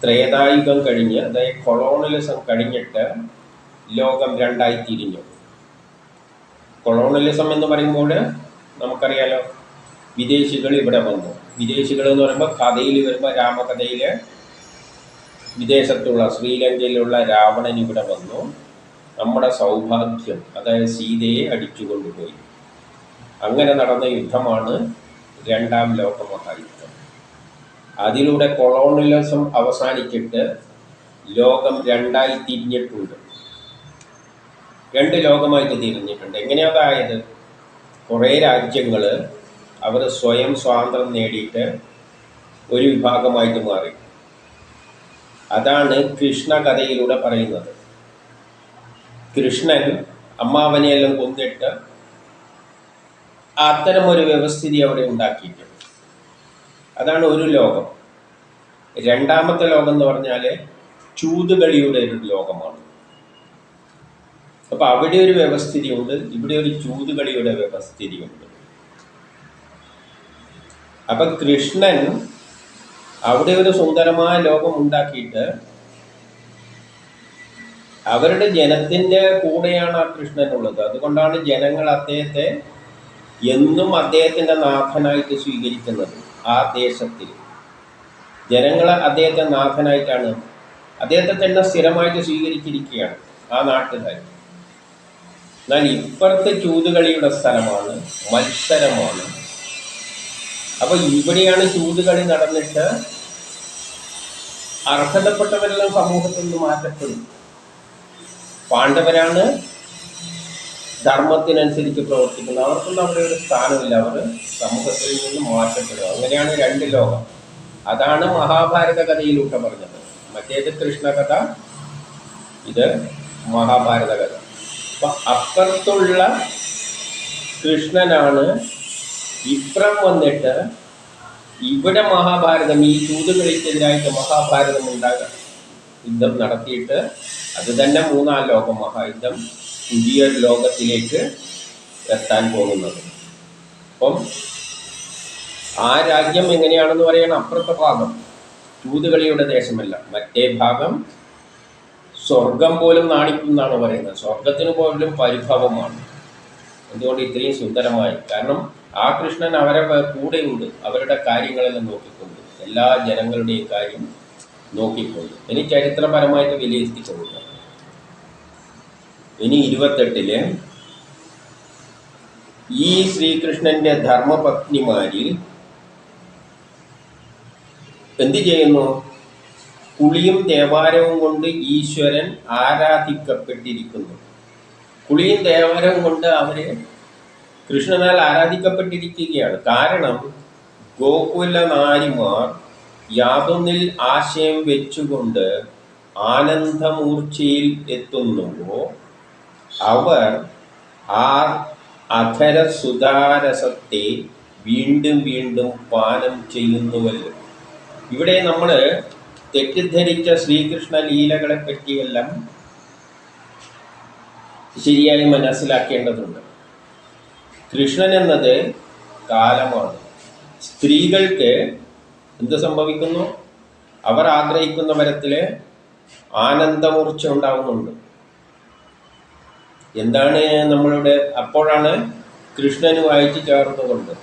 A: ത്രേതായുഗം കഴിഞ്ഞ്, അതായത് കൊളോണിയലിസം കഴിഞ്ഞിട്ട് ലോകം രണ്ടായി തിരിഞ്ഞു. കൊളോണിയലിസം എന്ന് പറയുമ്പോൾ നമുക്കറിയാലോ, വിദേശികൾ ഇവിടെ വന്നു. വിദേശികൾ എന്ന് പറയുമ്പോൾ കഥയിൽ വരുമ്പോൾ രാമകഥയിൽ വിദേശത്തുള്ള ശ്രീലങ്കയിലുള്ള രാവണൻ ഇവിടെ വന്നു നമ്മുടെ സൗഭാഗ്യം, അതായത് സീതയെ അടിച്ചു കൊണ്ടുപോയി. അങ്ങനെ നടന്ന യുദ്ധമാണ് രണ്ടാം ലോകമഹായുദ്ധം. അതിലൂടെ കൊളോണിയലിസം അവസാനിച്ചിട്ട് ലോകം രണ്ടായി തിരിഞ്ഞിട്ടുണ്ട്. രണ്ട് ലോകമായിട്ട് തിരിഞ്ഞിട്ടുണ്ട്. എങ്ങനെയാതായത്? കുറേ രാജ്യങ്ങൾ അവർ സ്വയം സ്വാതന്ത്ര്യം നേടിയിട്ട് ഒരു വിഭാഗമായിട്ട് മാറി. അതാണ് കൃഷ്ണ കഥയിലൂടെ പറയുന്നത്. കൃഷ്ണൻ അമ്മാവനെയെല്ലാം കൊന്നിട്ട് അത്തരമൊരു വ്യവസ്ഥിതി അവിടെ ഉണ്ടാക്കിയിട്ടുണ്ട്. അതാണ് ഒരു ലോകം. രണ്ടാമത്തെ ലോകം എന്ന് പറഞ്ഞാൽ ചൂതുകളിയുടെ ഒരു ലോകമാണ്. അപ്പം അവിടെ ഒരു വ്യവസ്ഥിതിയുണ്ട്, ഇവിടെ ഒരു ചൂതുകളിയുടെ വ്യവസ്ഥിതിയുണ്ട്. അപ്പം കൃഷ്ണൻ അവിടെ ഒരു സുന്ദരമായ ലോകം ഉണ്ടാക്കിയിട്ട് അവരുടെ ജനത്തിൻ്റെ കൂടെയാണ് ആ കൃഷ്ണനുള്ളത്. അതുകൊണ്ടാണ് ജനങ്ങൾ അദ്ദേഹത്തെ എന്നും അദ്ദേഹത്തിൻ്റെ നാഥനായിട്ട് സ്വീകരിക്കുന്നത്. ആ ദേശത്തിൽ ജനങ്ങൾ അദ്ദേഹത്തെ നാഥനായിട്ടാണ്, അദ്ദേഹത്തെ തന്നെ സ്ഥിരമായിട്ട് സ്വീകരിച്ചിരിക്കുകയാണ് ആ നാട്ടുകാർ. എന്നാൽ ഇപ്പുറത്തെ ചൂതുകളിയുടെ സ്ഥലമാണ്, മത്സരമാണ്. അപ്പോൾ ഇവിടെയാണ് ചൂതുകളി നടന്നിട്ട് അർഹതപ്പെട്ടവരെല്ലാം സമൂഹത്തിൽ നിന്ന് മാറ്റപ്പെടും. പാണ്ഡവരാണ് ധർമ്മത്തിനനുസരിച്ച് പ്രവർത്തിക്കുന്നത്, അവർക്കൊന്നും അവിടെ ഒരു സ്ഥാനമില്ല, അവർ സമൂഹത്തിൽ നിന്ന് മാറ്റപ്പെടുക. അങ്ങനെയാണ് രണ്ട് ലോകം. അതാണ് മഹാഭാരത കഥയിലൂടെ പറഞ്ഞത്. മറ്റേത് കൃഷ്ണകഥ, ഇത് മഹാഭാരത കഥ. അപ്പം അപ്പുറത്തുള്ള കൃഷ്ണനാണ് ഇപ്പുറം വന്നിട്ട് ഇവിടെ മഹാഭാരതം, ഈ ചൂതുകളിക്കെതിരായിട്ട് മഹാഭാരതം ഉണ്ടാകുക, യുദ്ധം നടത്തിയിട്ട് അത് തന്നെ മൂന്നാം ലോക മഹായുദ്ധം, പുതിയൊരു ലോകത്തിലേക്ക് എത്താൻ പോകുന്നത്. അപ്പം ആ രാജ്യം എങ്ങനെയാണെന്ന് പറയണം. അപ്പുറത്തെ ഭാഗം ചൂതുകളിയുടെ ദേശമല്ല, മറ്റേ ഭാഗം സ്വർഗം പോലും നാണിക്കും എന്നാണ് പറയുന്നത്. സ്വർഗത്തിന് പോലും പരിഭവമാണ്. എന്തുകൊണ്ട് ഇത്രയും സുന്ദരമായി? കാരണം ആ കൃഷ്ണൻ അവരെ കൂടെയുണ്ട്, അവരുടെ കാര്യങ്ങളെല്ലാം നോക്കിക്കൊണ്ട്, എല്ലാ ജനങ്ങളുടെയും കാര്യം നോക്കിക്കൊണ്ട്. ഇനി ചരിത്രപരമായിട്ട് വിലയിരുത്തിക്കൊള്ളുക. ഇനി 28 ഈ ശ്രീകൃഷ്ണന്റെ ധർമ്മപത്നിമാരിൽ എന്ത് ചെയ്യുന്നു? കുളിയും ദേവാരവും കൊണ്ട് ഈശ്വരൻ ആരാധിക്കപ്പെട്ടിരിക്കുന്നു. കുളിയും ദേവാരവും കൊണ്ട് അവര് കൃഷ്ണനാൽ ആരാധിക്കപ്പെട്ടിരിക്കുകയാണ്. കാരണം ഗോകുല നാരിമാർ യാതൊന്നിൽ ആശയം വെച്ചുകൊണ്ട് ആനന്ദമൂർച്ചയിൽ എത്തുന്നുവോ അവർ ആ അധര സുധാരസത്തെ വീണ്ടും വീണ്ടും പാനം ചെയ്യുന്നുവല്ലോ. ഇവിടെ നമ്മൾ തെറ്റിദ്ധരിച്ച ശ്രീകൃഷ്ണ ലീലകളെ പറ്റിയെല്ലാം ശരിയായി മനസ്സിലാക്കേണ്ടതുണ്ട്. കൃഷ്ണൻ എന്നത് കാലമാണ്. സ്ത്രീകൾക്ക് എന്ത് സംഭവിക്കുന്നു? അവർ ആഗ്രഹിക്കുന്ന തരത്തിൽ ആനന്ദമൂർച്ച ഉണ്ടാകുന്നുണ്ട്. എന്താണ് നമ്മളുടെ? അപ്പോഴാണ് കൃഷ്ണനുമായിട്ട് ചേർന്നുകൊണ്ട്,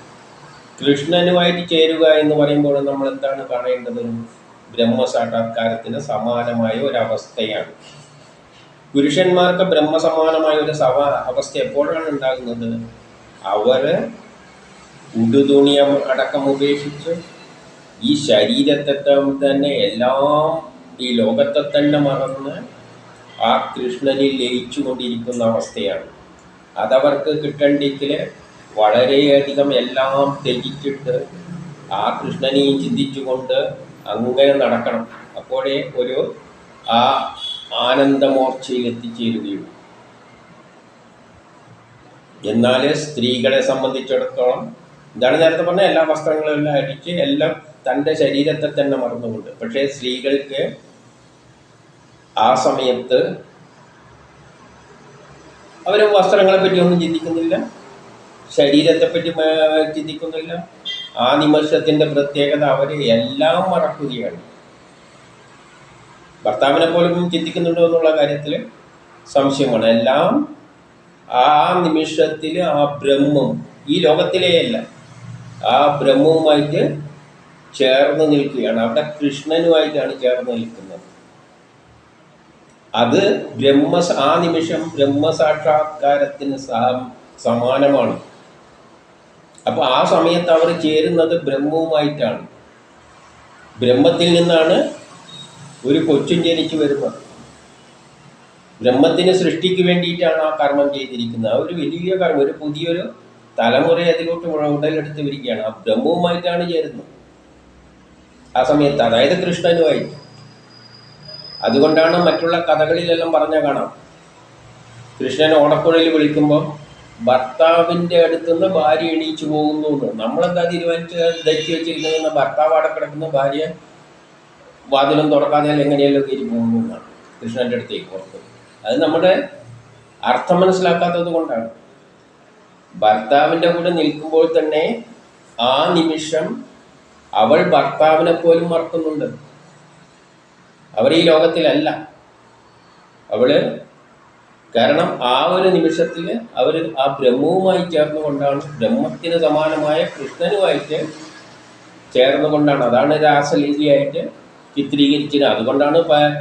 A: കൃഷ്ണനുമായിട്ട് ചേരുക എന്ന് പറയുമ്പോൾ നമ്മൾ എന്താണ് കാണേണ്ടത്? ബ്രഹ്മസാക്ഷാത്കാരത്തിന് സമാനമായ ഒരവസ്ഥയാണ്. പുരുഷന്മാർക്ക് ബ്രഹ്മസമാനമായ ഒരു അവസ്ഥ എപ്പോഴാണ് ഉണ്ടാകുന്നത്? അവർ ഉടുതുണി അടക്കം ഉപേക്ഷിച്ച് ഈ ശരീരത്തെ തന്നെ എല്ലാം ഈ ലോകത്തെ തന്നെ മറന്ന് ആ കൃഷ്ണനിൽ ലയിച്ചു കൊണ്ടിരിക്കുന്ന അവസ്ഥയാണ്. അതവർക്ക് കിട്ടണ്ടെങ്കിൽ വളരെയധികം എല്ലാം ത്യജിച്ചിട്ട് ആ കൃഷ്ണനെയും ചിന്തിച്ചുകൊണ്ട് അങ്ങനെ നടക്കണം. അപ്പോഴേ ഒരു ആ ആനന്ദമോർച്ചയിൽ എത്തിച്ചേരുകയുള്ളൂ. എന്നാൽ സ്ത്രീകളെ സംബന്ധിച്ചിടത്തോളം എന്താണ് നേരത്തെ പറഞ്ഞ എല്ലാ വസ്ത്രങ്ങളും എല്ലാം അടിച്ച് എല്ലാം തൻ്റെ ശരീരത്തെ തന്നെ മറന്നുകൊണ്ട്. പക്ഷേ സ്ത്രീകൾക്ക് ആ സമയത്ത് അവർ വസ്ത്രങ്ങളെ പറ്റി ഒന്നും ചിന്തിക്കുന്നില്ല, ശരീരത്തെപ്പറ്റി ചിന്തിക്കുന്നില്ല. ആ നിമിഷത്തിൻ്റെ പ്രത്യേകത അവരെ എല്ലാം മറക്കുകയാണ്. ഭർത്താവിനെ പോലും ചിന്തിക്കുന്നുണ്ടോ എന്നുള്ള കാര്യത്തിൽ സംശയമാണ്. എല്ലാം ആ നിമിഷത്തിൽ ആ ബ്രഹ്മം, ഈ ലോകത്തിലെയല്ല, ആ ബ്രഹ്മവുമായിട്ട് ചേർന്ന് നിൽക്കുകയാണ്. അവിടെ കൃഷ്ണനുമായിട്ടാണ് ചേർന്ന് നിൽക്കുന്നത്. അത് ആ നിമിഷം ബ്രഹ്മസാക്ഷാത്കാരത്തിന് സമാനമാണ്. അപ്പോൾ ആ സമയത്ത് അവർ ചേരുന്നത് ബ്രഹ്മവുമായിട്ടാണ്. ബ്രഹ്മത്തിൽ നിന്നാണ് ഒരു കൊച്ചും ജനിച്ചു വരുന്നത്. ബ്രഹ്മത്തിന് സൃഷ്ടിക്ക് വേണ്ടിയിട്ടാണ് ആ കർമ്മം ചെയ്തിരിക്കുന്നത്. ആ ഒരു വലിയ കർമ്മം, ഒരു പുതിയൊരു തലമുറ അതിലോട്ട് ഉടലെടുത്ത് വരികയാണ്. ആ ബ്രഹ്മവുമായിട്ടാണ് ചേരുന്നത് ആ സമയത്ത്, അതായത് കൃഷ്ണനുമായിട്ട്. അതുകൊണ്ടാണ് മറ്റുള്ള കഥകളിലെല്ലാം പറഞ്ഞ കാണാം, കൃഷ്ണൻ ഓടക്കുഴയിൽ വിളിക്കുമ്പോൾ ഭർത്താവിൻ്റെ അടുത്തുനിന്ന് ഭാര്യ എണീച്ചു പോകുന്നു എന്ന്. നമ്മളെന്താ ധരിച്ചു വെച്ചിരിക്കുന്ന ഭർത്താവ് അവിടെ കിടക്കുന്ന ഭാര്യ വാതിലും തുറക്കാതെ എങ്ങനെയല്ലോ കയറി പോകുന്നു എന്നാണ് കൃഷ്ണൻ്റെ അടുത്തേക്ക് പുറത്ത്. അത് നമ്മുടെ അർത്ഥം മനസ്സിലാക്കാത്തത് കൊണ്ടാണ്. ഭർത്താവിൻ്റെ കൂടെ നിൽക്കുമ്പോൾ തന്നെ ആ നിമിഷം അവൾ ഭർത്താവിനെ പോലും മറക്കുന്നുണ്ട്. അവർ ഈ ലോകത്തിലല്ല അവള്. കാരണം ആ ഒരു നിമിഷത്തിൽ അവർ ആ ബ്രഹ്മവുമായി ചേർന്നുകൊണ്ടാണ്, ബ്രഹ്മത്തിന് സമാനമായ കൃഷ്ണനുമായിട്ട് ചേർന്നുകൊണ്ടാണ്. അതാണ് രാസലീലയായിട്ട് ചിത്രീകരിച്ചത്. അതുകൊണ്ടാണ്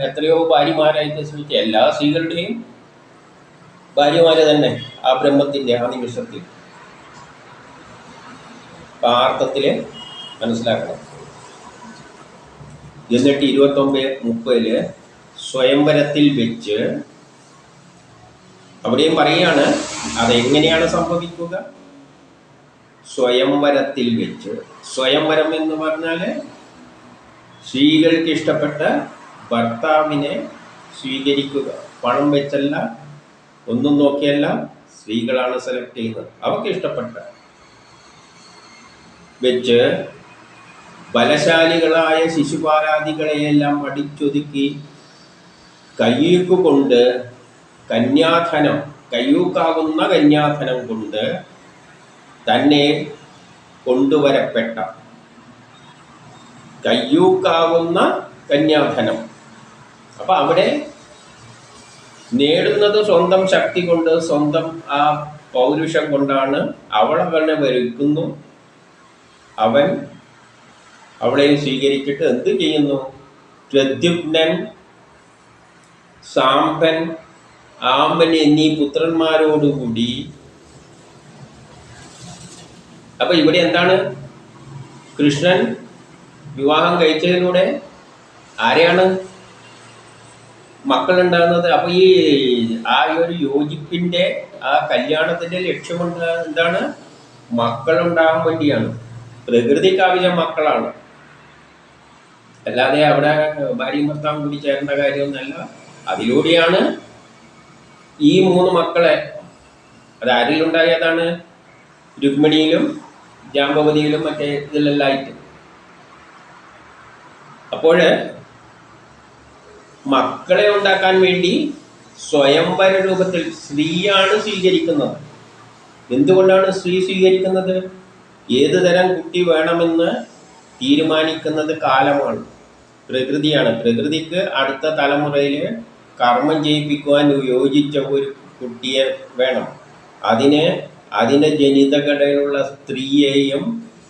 A: എത്രയോ ഭാര്യമാരായിട്ട് ശ്രമിച്ചത്. എല്ലാ സ്ത്രീകളുടെയും ഭാര്യമാര് തന്നെ ആ ബ്രഹ്മത്തിൻ്റെ ആ നിമിഷത്തിൽ അർത്ഥത്തിൽ മനസ്സിലാക്കണം. എന്നിട്ട് 29-30 സ്വയംവരത്തിൽ വെച്ച് അവിടെയും പറയുകയാണ് അതെങ്ങനെയാണ് സംഭവിക്കുക. സ്വയംവരത്തിൽ വെച്ച്, സ്വയംവരം എന്ന് പറഞ്ഞാൽ സ്ത്രീകൾക്ക് ഇഷ്ടപ്പെട്ട ഭർത്താവിനെ സ്വീകരിക്കുക. പണം വെച്ചല്ല, ഒന്നും നോക്കിയല്ല, സ്ത്രീകളാണ് സെലക്ട് ചെയ്യുന്നത്. അവർക്ക് ഇഷ്ടപ്പെട്ട വെച്ച് ബലശാലികളായ ശിശുപാരാദികളെയെല്ലാം അടിച്ചൊതുക്കി കയ്യൂക്കുകൊണ്ട് കന്യാധനം, കയ്യൂക്കാകുന്ന കന്യാധനം കൊണ്ട് തന്നെ കൊണ്ടുവരപ്പെട്ട, കയ്യൂക്കാവുന്ന കന്യാധനം. അപ്പം അവിടെ നേടുന്നത് സ്വന്തം ശക്തി കൊണ്ട്, സ്വന്തം ആ പൗരുഷം കൊണ്ടാണ്. അവളവനെ വരുക്കുന്നു, അവൻ അവളെയും സ്വീകരിച്ചിട്ട് എന്ത് ചെയ്യുന്നു? പ്രദ്യുമ്നൻ, സാംബൻ, ആമ്പൻ എന്നീ പുത്രന്മാരോടുകൂടി. അപ്പൊ ഇവിടെ എന്താണ്? കൃഷ്ണൻ വിവാഹം കഴിച്ചതിലൂടെ ആരെയാണ് മക്കളുണ്ടാകുന്നത്? അപ്പൊ ഈ ആ ഒരു യോജിപ്പിന്റെ, ആ കല്യാണത്തിന്റെ ലക്ഷ്യമുണ്ട് എന്താണ്? മക്കളുണ്ടാകാൻ വേണ്ടിയാണ്. പ്രകൃതിക്ക് ആവശ്യം മക്കളാണ്, അല്ലാതെ അവിടെ ഭാര്യയും ഭർത്താവും കൂടി ചേരേണ്ട കാര്യമൊന്നുമല്ല. അതിലൂടെയാണ് ഈ 3 മക്കളെ, അത് ആരിലുണ്ടായതാണ്? രുക്മിണിയിലും ജാമ്പവതിയിലും മറ്റേ ഇതിലെല്ലാം ആയിട്ട്. അപ്പോൾ മക്കളെ ഉണ്ടാക്കാൻ വേണ്ടി സ്വയംവര രൂപത്തിൽ സ്ത്രീയാണ് സ്വീകരിക്കുന്നത്. എന്തുകൊണ്ടാണ് സ്ത്രീ സ്വീകരിക്കുന്നത്? ഏത് തരം കുട്ടി വേണമെന്ന് തീരുമാനിക്കുന്നത് കാലമാണ്, പ്രകൃതിയാണ്. പ്രകൃതിക്ക് അടുത്ത തലമുറയിൽ കർമ്മം ചെയ്യിപ്പിക്കുവാൻ യോജിച്ച ഒരു കുട്ടിയെ വേണം. അതിനെ ജനിതഘടനയുള്ള സ്ത്രീയെയും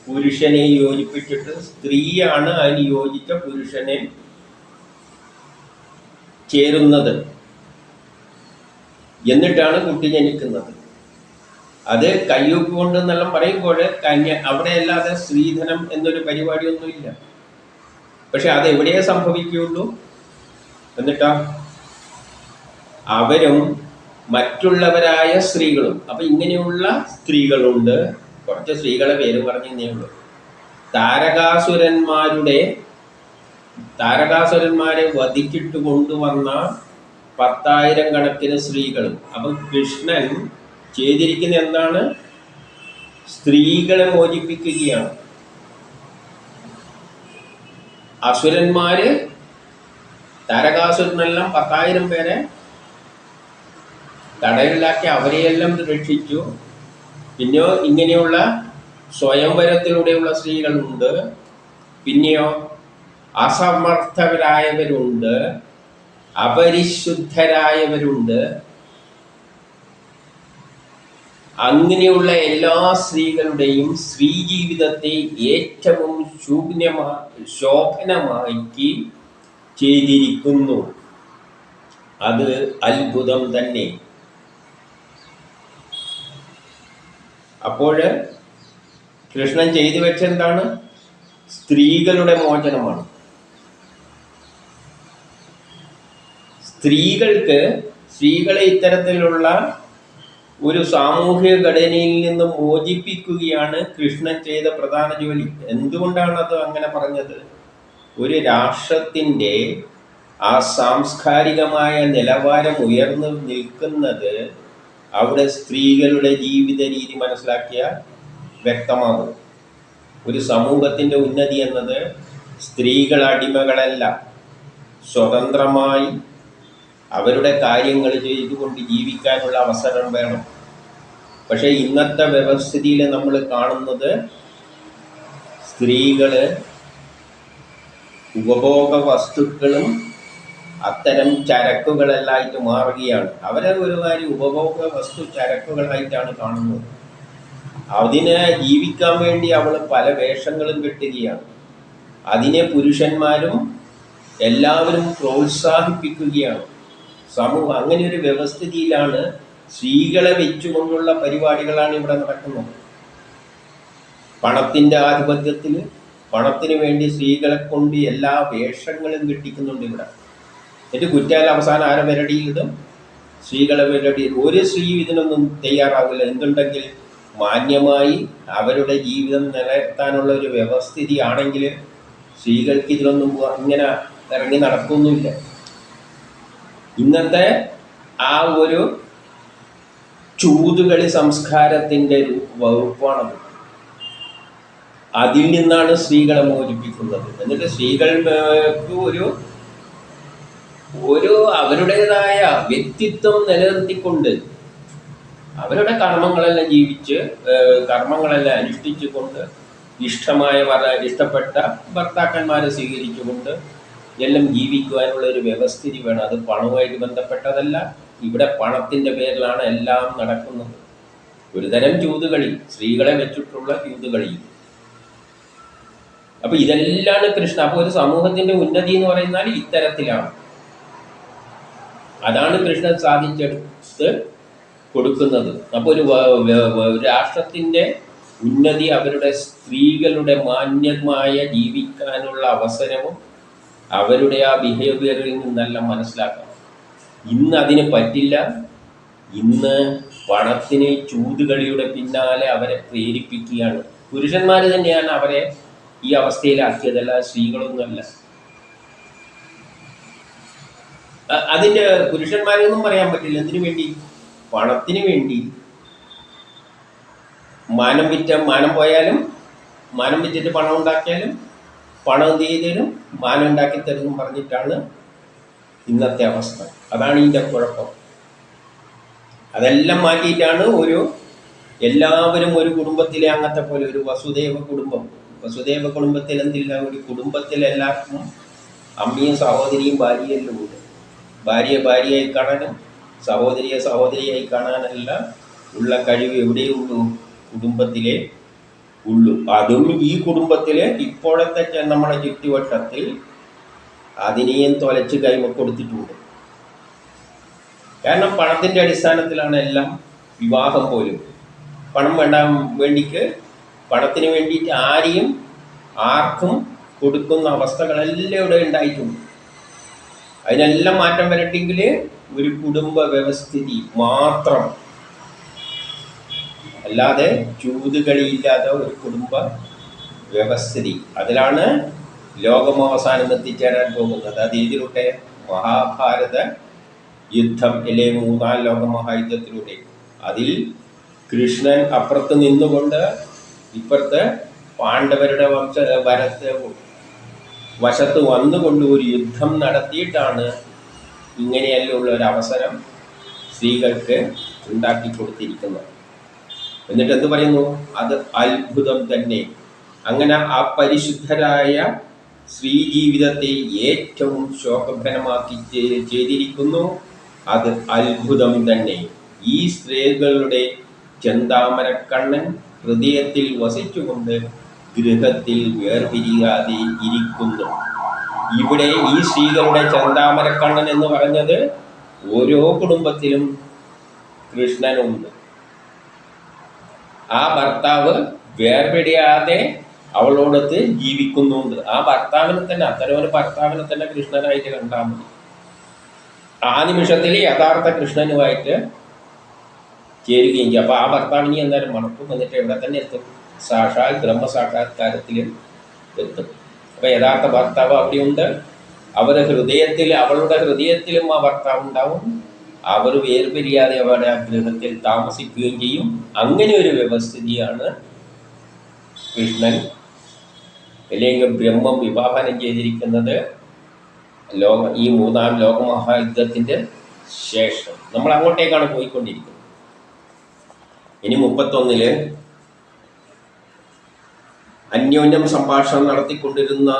A: പുരുഷനെയും യോജിപ്പിച്ചിട്ട് സ്ത്രീയാണ് അതിന് യോജിച്ച പുരുഷനെ ചേരുന്നത്. എന്നിട്ടാണ് കുട്ടി ജനിക്കുന്നത്. അത് കയ്യൂക്ക് കൊണ്ടെന്നെല്ലാം പറയുമ്പോൾ അവിടെ അല്ലാതെ സ്ത്രീധനം എന്നൊരു പരിപാടിയൊന്നുമില്ല. പക്ഷെ അതെവിടെയേ സംഭവിക്കുകയുള്ളൂ? എന്നിട്ടാ അവരും മറ്റുള്ളവരായ സ്ത്രീകളും. അപ്പൊ ഇങ്ങനെയുള്ള സ്ത്രീകളുണ്ട്. കുറച്ച് സ്ത്രീകളെ പേര് പറഞ്ഞേ ഉള്ളൂ. താരകാസുരന്മാരെ വധിച്ചിട്ട് കൊണ്ടുവന്ന 10,000 കണക്കിന് സ്ത്രീകളും. അപ്പം കൃഷ്ണൻ ചെയ്തിരിക്കുന്ന എന്താണ്? സ്ത്രീകളെ മോചിപ്പിക്കുകയാണ്. അസുരന്മാര്, താരകാസുരനെല്ലാം 10,000 പേരെ തടയിലാക്കി അവരെയെല്ലാം രക്ഷിച്ചു. പിന്നെയോ ഇങ്ങനെയുള്ള സ്വയംവരത്തിലൂടെയുള്ള സ്ത്രീകളുണ്ട്. പിന്നെയോ അസമർത്ഥരായവരുണ്ട്, അപരിശുദ്ധരായവരുണ്ട്. അങ്ങനെയുള്ള എല്ലാ സ്ത്രീകളുടെയും സ്ത്രീ ജീവിതത്തെ ഏറ്റവും ശോഭനമാക്കി ചെയ്തിരിക്കുന്നു. അത് അത്ഭുതം തന്നെ. അപ്പോൾ കൃഷ്ണൻ ചെയ്തു വെച്ചെന്താണ്? സ്ത്രീകളുടെ മോചനമാണ്. സ്ത്രീകളെ ഇത്തരത്തിലുള്ള ഒരു സാമൂഹിക ഘടനയിൽ നിന്ന് മോചിപ്പിക്കുകയാണ് കൃഷ്ണൻ ചെയ്ത പ്രധാന ജോലി. എന്തുകൊണ്ടാണ് അത് അങ്ങനെ പറഞ്ഞത്? ഒരു രാഷ്ട്രത്തിൻ്റെ ആ സാംസ്കാരികമായ നിലവാരം ഉയർന്നു നിൽക്കുന്നത് അവിടെ സ്ത്രീകളുടെ ജീവിത രീതി മനസ്സിലാക്കിയാൽ വ്യക്തമാകും. ഒരു സമൂഹത്തിൻ്റെ ഉന്നതി എന്നത് സ്ത്രീകൾ അടിമകളല്ല, സ്വതന്ത്രമായി അവരുടെ കാര്യങ്ങൾ ചെയ്തുകൊണ്ട് ജീവിക്കാനുള്ള അവസരം വേണം. പക്ഷേ ഇന്നത്തെ വ്യവസ്ഥിതിയിൽ നമ്മൾ കാണുന്നത് സ്ത്രീകൾ ഉപഭോഗ വസ്തുക്കളും അത്തരം ചരക്കുകളെല്ലായിട്ട് മാറുകയാണ്. അവരെ ഒരു കാര്യം ഉപഭോഗ വസ്തു ചരക്കുകളായിട്ടാണ് കാണുന്നത്. അതിനെ ജീവിക്കാൻ വേണ്ടി അവൾ പല വേഷങ്ങളും കെട്ടുകയാണ്. അതിനെ പുരുഷന്മാരും എല്ലാവരും പ്രോത്സാഹിപ്പിക്കുകയാണ്. സമൂഹം അങ്ങനെ ഒരു വ്യവസ്ഥിതിയിലാണ് സ്ത്രീകളെ വെച്ചുകൊണ്ടുള്ള പരിപാടികളാണ് ഇവിടെ നടക്കുന്നത്. പണത്തിൻ്റെ ആധിപത്യത്തിൽ പണത്തിന് വേണ്ടി സ്ത്രീകളെ കൊണ്ട് എല്ലാ വേഷങ്ങളും കെട്ടിക്കുന്നുണ്ട് ഇവിടെ. എന്നിട്ട് കുറ്റാൽ അവസാനം ആരെ വിരടിയിലിടും? സ്ത്രീകളെ വിരടിയിൽ. ഒരു സ്ത്രീ ഇതിനൊന്നും തയ്യാറാവില്ല. എന്തുണ്ടെങ്കിൽ മാന്യമായി അവരുടെ ജീവിതം നിലനിർത്താനുള്ള ഒരു വ്യവസ്ഥിതി ആണെങ്കിൽ സ്ത്രീകൾക്ക് ഇതിലൊന്നും ഇങ്ങനെ ഇറങ്ങി നടക്കൊന്നുമില്ല. ഇന്നത്തെ ആ ഒരു ചൂതുകളി സംസ്കാരത്തിൻ്റെ ഒരു വകുപ്പാണത്. അതിൽ നിന്നാണ് സ്ത്രീകളെ മോചിപ്പിക്കുന്നത്. എന്നിട്ട് സ്ത്രീകൾക്ക് ഒരു അവരുടേതായ വ്യക്തിത്വം നിലനിർത്തിക്കൊണ്ട് അവരുടെ കർമ്മങ്ങളെല്ലാം അനുഷ്ഠിച്ചുകൊണ്ട് ഇഷ്ടപ്പെട്ട ഭർത്താക്കന്മാരെ സ്വീകരിച്ചുകൊണ്ട് എല്ലാം ജീവിക്കുവാനുള്ള ഒരു വ്യവസ്ഥിതി വേണം. അത് പണവുമായിട്ട് ബന്ധപ്പെട്ടതല്ല. ഇവിടെ പണത്തിൻ്റെ പേരിലാണ് എല്ലാം നടക്കുന്നത്. ഒരുതരം ചൂതുകളി, സ്ത്രീകളെ വെച്ചിട്ടുള്ള ചൂതുകളി. അപ്പോൾ ഇതെല്ലാം കൃഷ്ണ. അപ്പോൾ ഒരു സമൂഹത്തിൻ്റെ ഉന്നതി എന്ന് പറയുന്നാൽ ഇത്തരത്തിലാണ്. അതാണ് കൃഷ്ണൻ സാധിച്ചെടുത്ത് കൊടുക്കുന്നത്. അപ്പോൾ ഒരു രാഷ്ട്രത്തിൻ്റെ ഉന്നതി അവരുടെ സ്ത്രീകളുടെ മാന്യമായ ജീവിക്കാനുള്ള അവസരവും അവരുടെ ആ ബിഹേവിയറിൽ നിന്നെല്ലാം മനസ്സിലാക്കാം. ഇന്ന് അതിന് പറ്റില്ല. ഇന്ന് പണത്തിന് ചൂതുകളിയുടെ പിന്നാലെ അവരെ പ്രേരിപ്പിക്കുകയാണ്. പുരുഷന്മാർ തന്നെയാണ് അവരെ ഈ അവസ്ഥയിലാക്കിയതല്ല, സ്ത്രീകളൊന്നുമല്ല. അതിൻ്റെ പുരുഷന്മാരെയൊന്നും പറയാൻ പറ്റില്ല. എന്തിനു വേണ്ടി? പണത്തിന് വേണ്ടി. മാനം പോയാലും, മാനം വിറ്റിട്ട് പണം ഉണ്ടാക്കിയാലും പണം എന്ത് ചെയ്തേരും മാനം ഉണ്ടാക്കി തരുമെന്ന് പറഞ്ഞിട്ടാണ് ഇന്നത്തെ അവസ്ഥ. അതാണ് ഇതിൻ്റെ കുഴപ്പം. അതെല്ലാം മാറ്റിയിട്ടാണ് എല്ലാവരും ഒരു കുടുംബത്തിലെ അംഗത്തെ പോലെ ഒരു വസുദേവ കുടുംബത്തിൽ എന്തില്ല, ഒരു കുടുംബത്തിൽ എല്ലാവർക്കും അമ്മയും സഹോദരിയും ഭാര്യയെല്ലാം ഉണ്ട്. ഭാര്യയായി കാണാനും സഹോദരിയായി കാണാനെല്ലാം ഉള്ള കഴിവ് എവിടെയുള്ളൂ? കുടുംബത്തിലേ ഉള്ളൂ. അതും ഈ കുടുംബത്തിലെ ഇപ്പോഴത്തെ നമ്മുടെ ചുറ്റുവട്ടത്തിൽ അതിനെയും തൊലച്ച് കൈമ കൊടുത്തിട്ടുണ്ട്. കാരണം പണത്തിൻ്റെ അടിസ്ഥാനത്തിലാണ് എല്ലാം. വിവാഹം പോലും പണം വേണ്ടിക്ക് പണത്തിന് വേണ്ടിയിട്ട് ആർക്കും കൊടുക്കുന്ന അവസ്ഥകളെല്ലാം ഇവിടെ ഉണ്ടായിട്ടുണ്ട്. അതിനെല്ലാം മാറ്റം വരട്ടെങ്കിൽ ഒരു കുടുംബ വ്യവസ്ഥിതി മാത്രം, അല്ലാതെ ചൂതുകളിയില്ലാതെ ഒരു കുടുംബ വ്യവസ്ഥിതി. അതിലാണ് ലോകം അവസാനം എത്തിച്ചേരാൻ പോകുന്നത്. അത് ഇതിലൂടെ മഹാഭാരത യുദ്ധം അല്ലെ 3-ാം ലോകമഹായുദ്ധത്തിലൂടെ. അതിൽ കൃഷ്ണൻ അപ്പുറത്ത് നിന്നുകൊണ്ട് ഇപ്പുറത്ത് പാണ്ഡവരുടെ വശത്ത് വന്നുകൊണ്ട് ഒരു യുദ്ധം നടത്തിയിട്ടാണ് ഇങ്ങനെയല്ലുള്ള ഒരു അവസരം സ്ത്രീകൾക്ക് ഉണ്ടാക്കി കൊടുത്തിരിക്കുന്നത്. എന്നിട്ട് എന്ത് പറയുന്നു? അത് അത്ഭുതം തന്നെ. അങ്ങനെ ആ പരിശുദ്ധരായ സ്ത്രീ ജീവിതത്തെ ഏറ്റവും ശോഭനമാക്കി ചെയ്തിരിക്കുന്നു. അത് അത്ഭുതം തന്നെ. ഈ സ്ത്രീകളുടെ ചെന്താമരക്കണ്ണൻ ഹൃദയത്തിൽ വസിച്ചുകൊണ്ട് ഗൃഹത്തിൽ വേർപിരിയാതെ ഇരിക്കുന്നു. ഇവിടെ ഈ സ്ത്രീകളുടെ ചെന്താമരക്കണ്ണൻ എന്ന് പറഞ്ഞത് ഓരോ കുടുംബത്തിലും കൃഷ്ണനുണ്ട്. ആ ഭർത്താവ് വേർപിടിയാതെ അവളോടൊത്ത് ജീവിക്കുന്നുണ്ട്. ആ ഭർത്താവിനെ തന്നെ, അത്തരം ഒരു ഭർത്താവിനെ തന്നെ കൃഷ്ണനായിട്ട് കണ്ടാൽ മതി. ആ നിമിഷത്തിൽ യഥാർത്ഥ കൃഷ്ണനുമായിട്ട് ചേരുകയും ചെയ്യും. അപ്പോൾ ആ ഭർത്താവിനെ എന്തായാലും മണക്കും, എന്നിട്ട് ഇവിടെ തന്നെ എത്തും, സാക്ഷാൽ ബ്രഹ്മസാക്ഷാത്കാരത്തിൽ എത്തും. അപ്പോൾ യഥാർത്ഥ ഭർത്താവ് അവിടെയുണ്ട്. അവരുടെ ഹൃദയത്തിൽ, അവളുടെ ഹൃദയത്തിലും ആ ഭർത്താവ് ഉണ്ടാവും. അവർ വേർപിരിയാതെ അവരുടെ ആ ഗൃഹത്തിൽ താമസിക്കുകയും ചെയ്യും. അങ്ങനെ ഒരു വ്യവസ്ഥിതിയാണ് കൃഷ്ണൻ അല്ലെങ്കിൽ ബ്രഹ്മം വിഭാവനം ചെയ്തിരിക്കുന്നത് ഈ മൂന്നാം ലോകമഹായുദ്ധത്തിൻ്റെ ശേഷം. നമ്മൾ അങ്ങോട്ടേക്കാണ് പോയിക്കൊണ്ടിരിക്കുന്നത്. ഇനി 31 അന്യോന്യം സംഭാഷണം നടത്തിക്കൊണ്ടിരുന്ന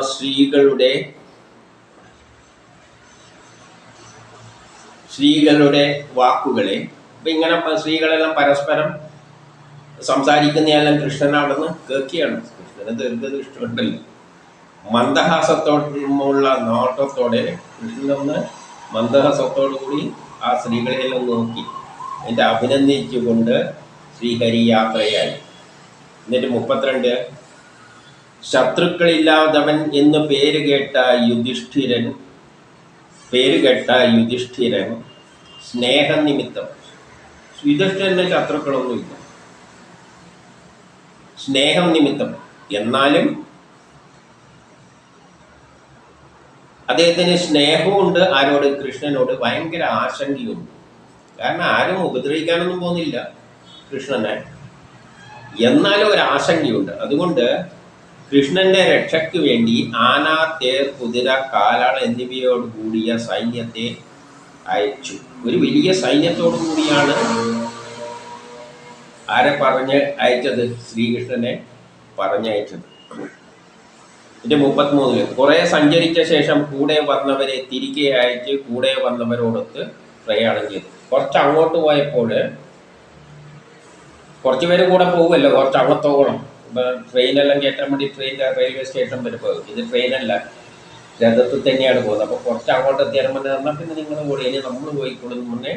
A: സ്ത്രീകളുടെ വാക്കുകളെ, ഇപ്പം ഇങ്ങനെ സ്ത്രീകളെല്ലാം പരസ്പരം സംസാരിക്കുന്നതെല്ലാം കൃഷ്ണൻ അവിടെ നിന്ന് കേൾക്കുകയാണ്. കൃഷ്ണന് ദീർഘദൃഷ്ടിയുണ്ടല്ലോ. മന്ദഹാസത്തോടുള്ള നോട്ടത്തോടെ കൃഷ്ണനൊന്ന് മന്ദഹാസത്തോടു കൂടി ആ സ്ത്രീകളെല്ലാം നോക്കി എന്നിട്ട് അഭിനന്ദിച്ചുകൊണ്ട് ശ്രീഹരി യാത്രയായി. എന്നിട്ട് 32 ശത്രുക്കളില്ലാത്തവൻ എന്ന് പേരുകേട്ട യുധിഷ്ഠിരൻ സ്നേഹനിമിത്തം, യുധിഷ്ഠിരന് ശത്രുക്കളൊന്നുമില്ല, സ്നേഹം നിമിത്തം, എന്നാലും അദ്ദേഹത്തിന് സ്നേഹമുണ്ട്. ആരോട്? കൃഷ്ണനോട് ഭയങ്കര ആശങ്കയുണ്ട്. കാരണം ആരും ഉപദ്രവിക്കാനൊന്നും പോകുന്നില്ല കൃഷ്ണനെ, എന്നാലും ഒരു ആശങ്കയുണ്ട്. അതുകൊണ്ട് കൃഷ്ണന്റെ രക്ഷയ്ക്ക് വേണ്ടി ആന, തേർ, കുതിര, കാലാൾ എന്നിവയോട് കൂടിയ സൈന്യത്തെ അയച്ചു. ഒരു വലിയ സൈന്യത്തോടു കൂടിയാണ് ആരെ പറഞ്ഞ് അയച്ചത്? ശ്രീകൃഷ്ണനെ പറഞ്ഞയച്ചത്. ഇതിൻ്റെ 33 കുറെ സഞ്ചരിച്ച ശേഷം കൂടെ വന്നവരെ തിരികെ അയച്ച് കൂടെ വന്നവരോടൊത്ത് പ്രയാണം ചെയ്തു. കുറച്ച് അങ്ങോട്ട് പോയപ്പോൾ കുറച്ച് പേര് കൂടെ പോകുമല്ലോ, കുറച്ച് അങ്ങോട്ടോളം. ഇപ്പം ട്രെയിനെല്ലാം കയറ്റാൻ വേണ്ടി റെയിൽവേ സ്റ്റേഷൻ വരെ പോകും. ഇത് ട്രെയിനല്ല, രഥത്തിൽ തന്നെയാണ് പോകുന്നത്. അപ്പോൾ കുറച്ച് അങ്ങോട്ട് എത്തിയാലും പറഞ്ഞാൽ പിന്നെ നിങ്ങൾ കൂടി, ഇനി നമ്മൾ പോയിക്കൊള്ളുന്ന മുന്നേ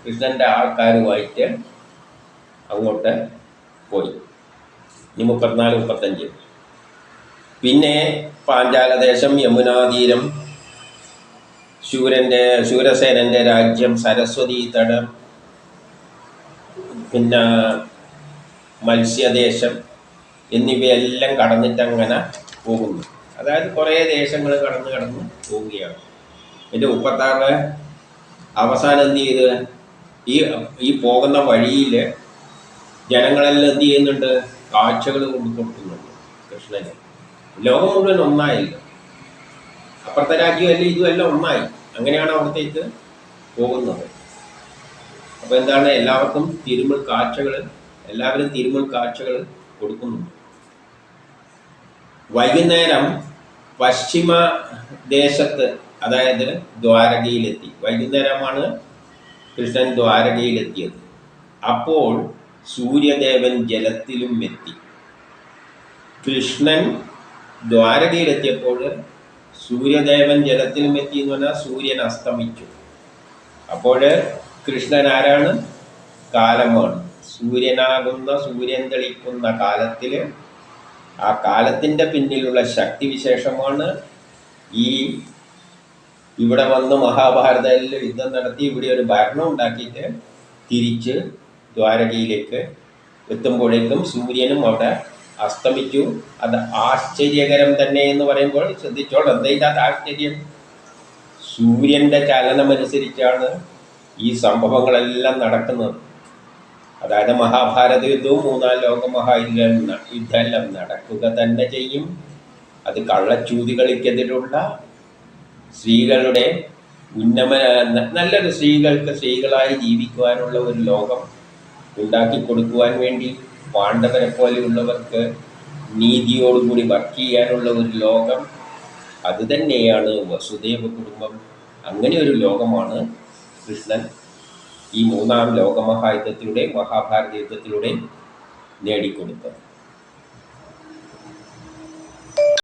A: കൃഷ്ണൻ്റെ ആൾക്കാരുമായിട്ട് അങ്ങോട്ട് പോയി. ഇനി 34, 35 പിന്നെ പാഞ്ചാലദേശം, യമുനാതീരം, ശൂരസേനൻ്റെ രാജ്യം, സരസ്വതി തടം, പിന്നെ മത്സ്യദേശം എന്നിവയെല്ലാം കടന്നിട്ടങ്ങനെ പോകുന്നു. അതായത് കുറേ ദേശങ്ങൾ കടന്ന് പോവുകയാണ്. എൻ്റെ 36 അവസാനം എന്ത് ചെയ്ത്, ഈ പോകുന്ന വഴിയിൽ ജനങ്ങളെല്ലാം എന്ത് ചെയ്യുന്നുണ്ട്? കാഴ്ചകൾ കൊടുക്കുന്നുണ്ട് കൃഷ്ണന്. ലോകം മുഴുവൻ ഒന്നായില്ല, അപ്പുറത്തെ രാജ്യമല്ല ഇതുമെല്ലാം ഒന്നായി. അങ്ങനെയാണ് അവിടത്തേക്ക് പോകുന്നത്. അപ്പോൾ എന്താണ്, എല്ലാവരും തിരുമുൽ കാഴ്ചകൾ കൊടുക്കുന്നുണ്ട്. വൈകുന്നേരം പശ്ചിമ ദേശത്ത്, അതായത് ദ്വാരകയിലെത്തി. വൈകുന്നേരമാണ് കൃഷ്ണൻ ദ്വാരകയിലെത്തിയത്. അപ്പോൾ സൂര്യദേവൻ ജലത്തിലും എത്തി. കൃഷ്ണൻ ദ്വാരകയിലെത്തിയപ്പോൾ സൂര്യദേവൻ ജലത്തിലും എത്തി എന്ന് പറഞ്ഞാൽ സൂര്യൻ അസ്തമിച്ചു. അപ്പോൾ കൃഷ്ണൻ ആരാണ്? കാലമാണ്. സൂര്യൻ തെളിക്കുന്ന കാലത്തിൽ, ആ കാലത്തിൻ്റെ പിന്നിലുള്ള ശക്തിവിശേഷമാണ് ഇവിടെ വന്ന് മഹാഭാരതത്തിൽ യുദ്ധം നടത്തി ഇവിടെ ഒരു ഭരണം ഉണ്ടാക്കിയിട്ട് തിരിച്ച് ദ്വാരകയിലേക്ക് എത്തുമ്പോഴേക്കും സൂര്യനും അവിടെ അസ്തമിച്ചു. അത് ആശ്ചര്യകരം തന്നെ എന്ന് പറയുമ്പോൾ ശ്രദ്ധിച്ചോളൂ, എന്താ ആശ്ചര്യം? സൂര്യൻ്റെ ചലനമനുസരിച്ചാണ് ഈ സംഭവങ്ങളെല്ലാം നടക്കുന്നത്. അതായത് മഹാഭാരത യുദ്ധവും 3-ാം ലോകമഹായുദ്ധമെല്ലാം നടക്കുക തന്നെ ചെയ്യും. അത് കള്ളച്ചൂതികൾക്കെതിരുള്ള സ്ത്രീകളുടെ നല്ലൊരു സ്ത്രീകളായി ജീവിക്കുവാനുള്ള ഒരു ലോകം ഉണ്ടാക്കി കൊടുക്കുവാൻ വേണ്ടി, പാണ്ഡവരെ പോലെയുള്ളവർക്ക് നീതിയോടുകൂടി വർക്ക് ചെയ്യാനുള്ള ഒരു ലോകം, അത് തന്നെയാണ് വസുദേവ കുടുംബം. അങ്ങനെ ഒരു ലോകമാണ് കൃഷ്ണൻ ഈ മൂന്നാം ലോകമഹായുദ്ധത്തിലൂടെയും മഹാഭാരത യുദ്ധത്തിലൂടെയും നേടിക്കൊടുത്തത്.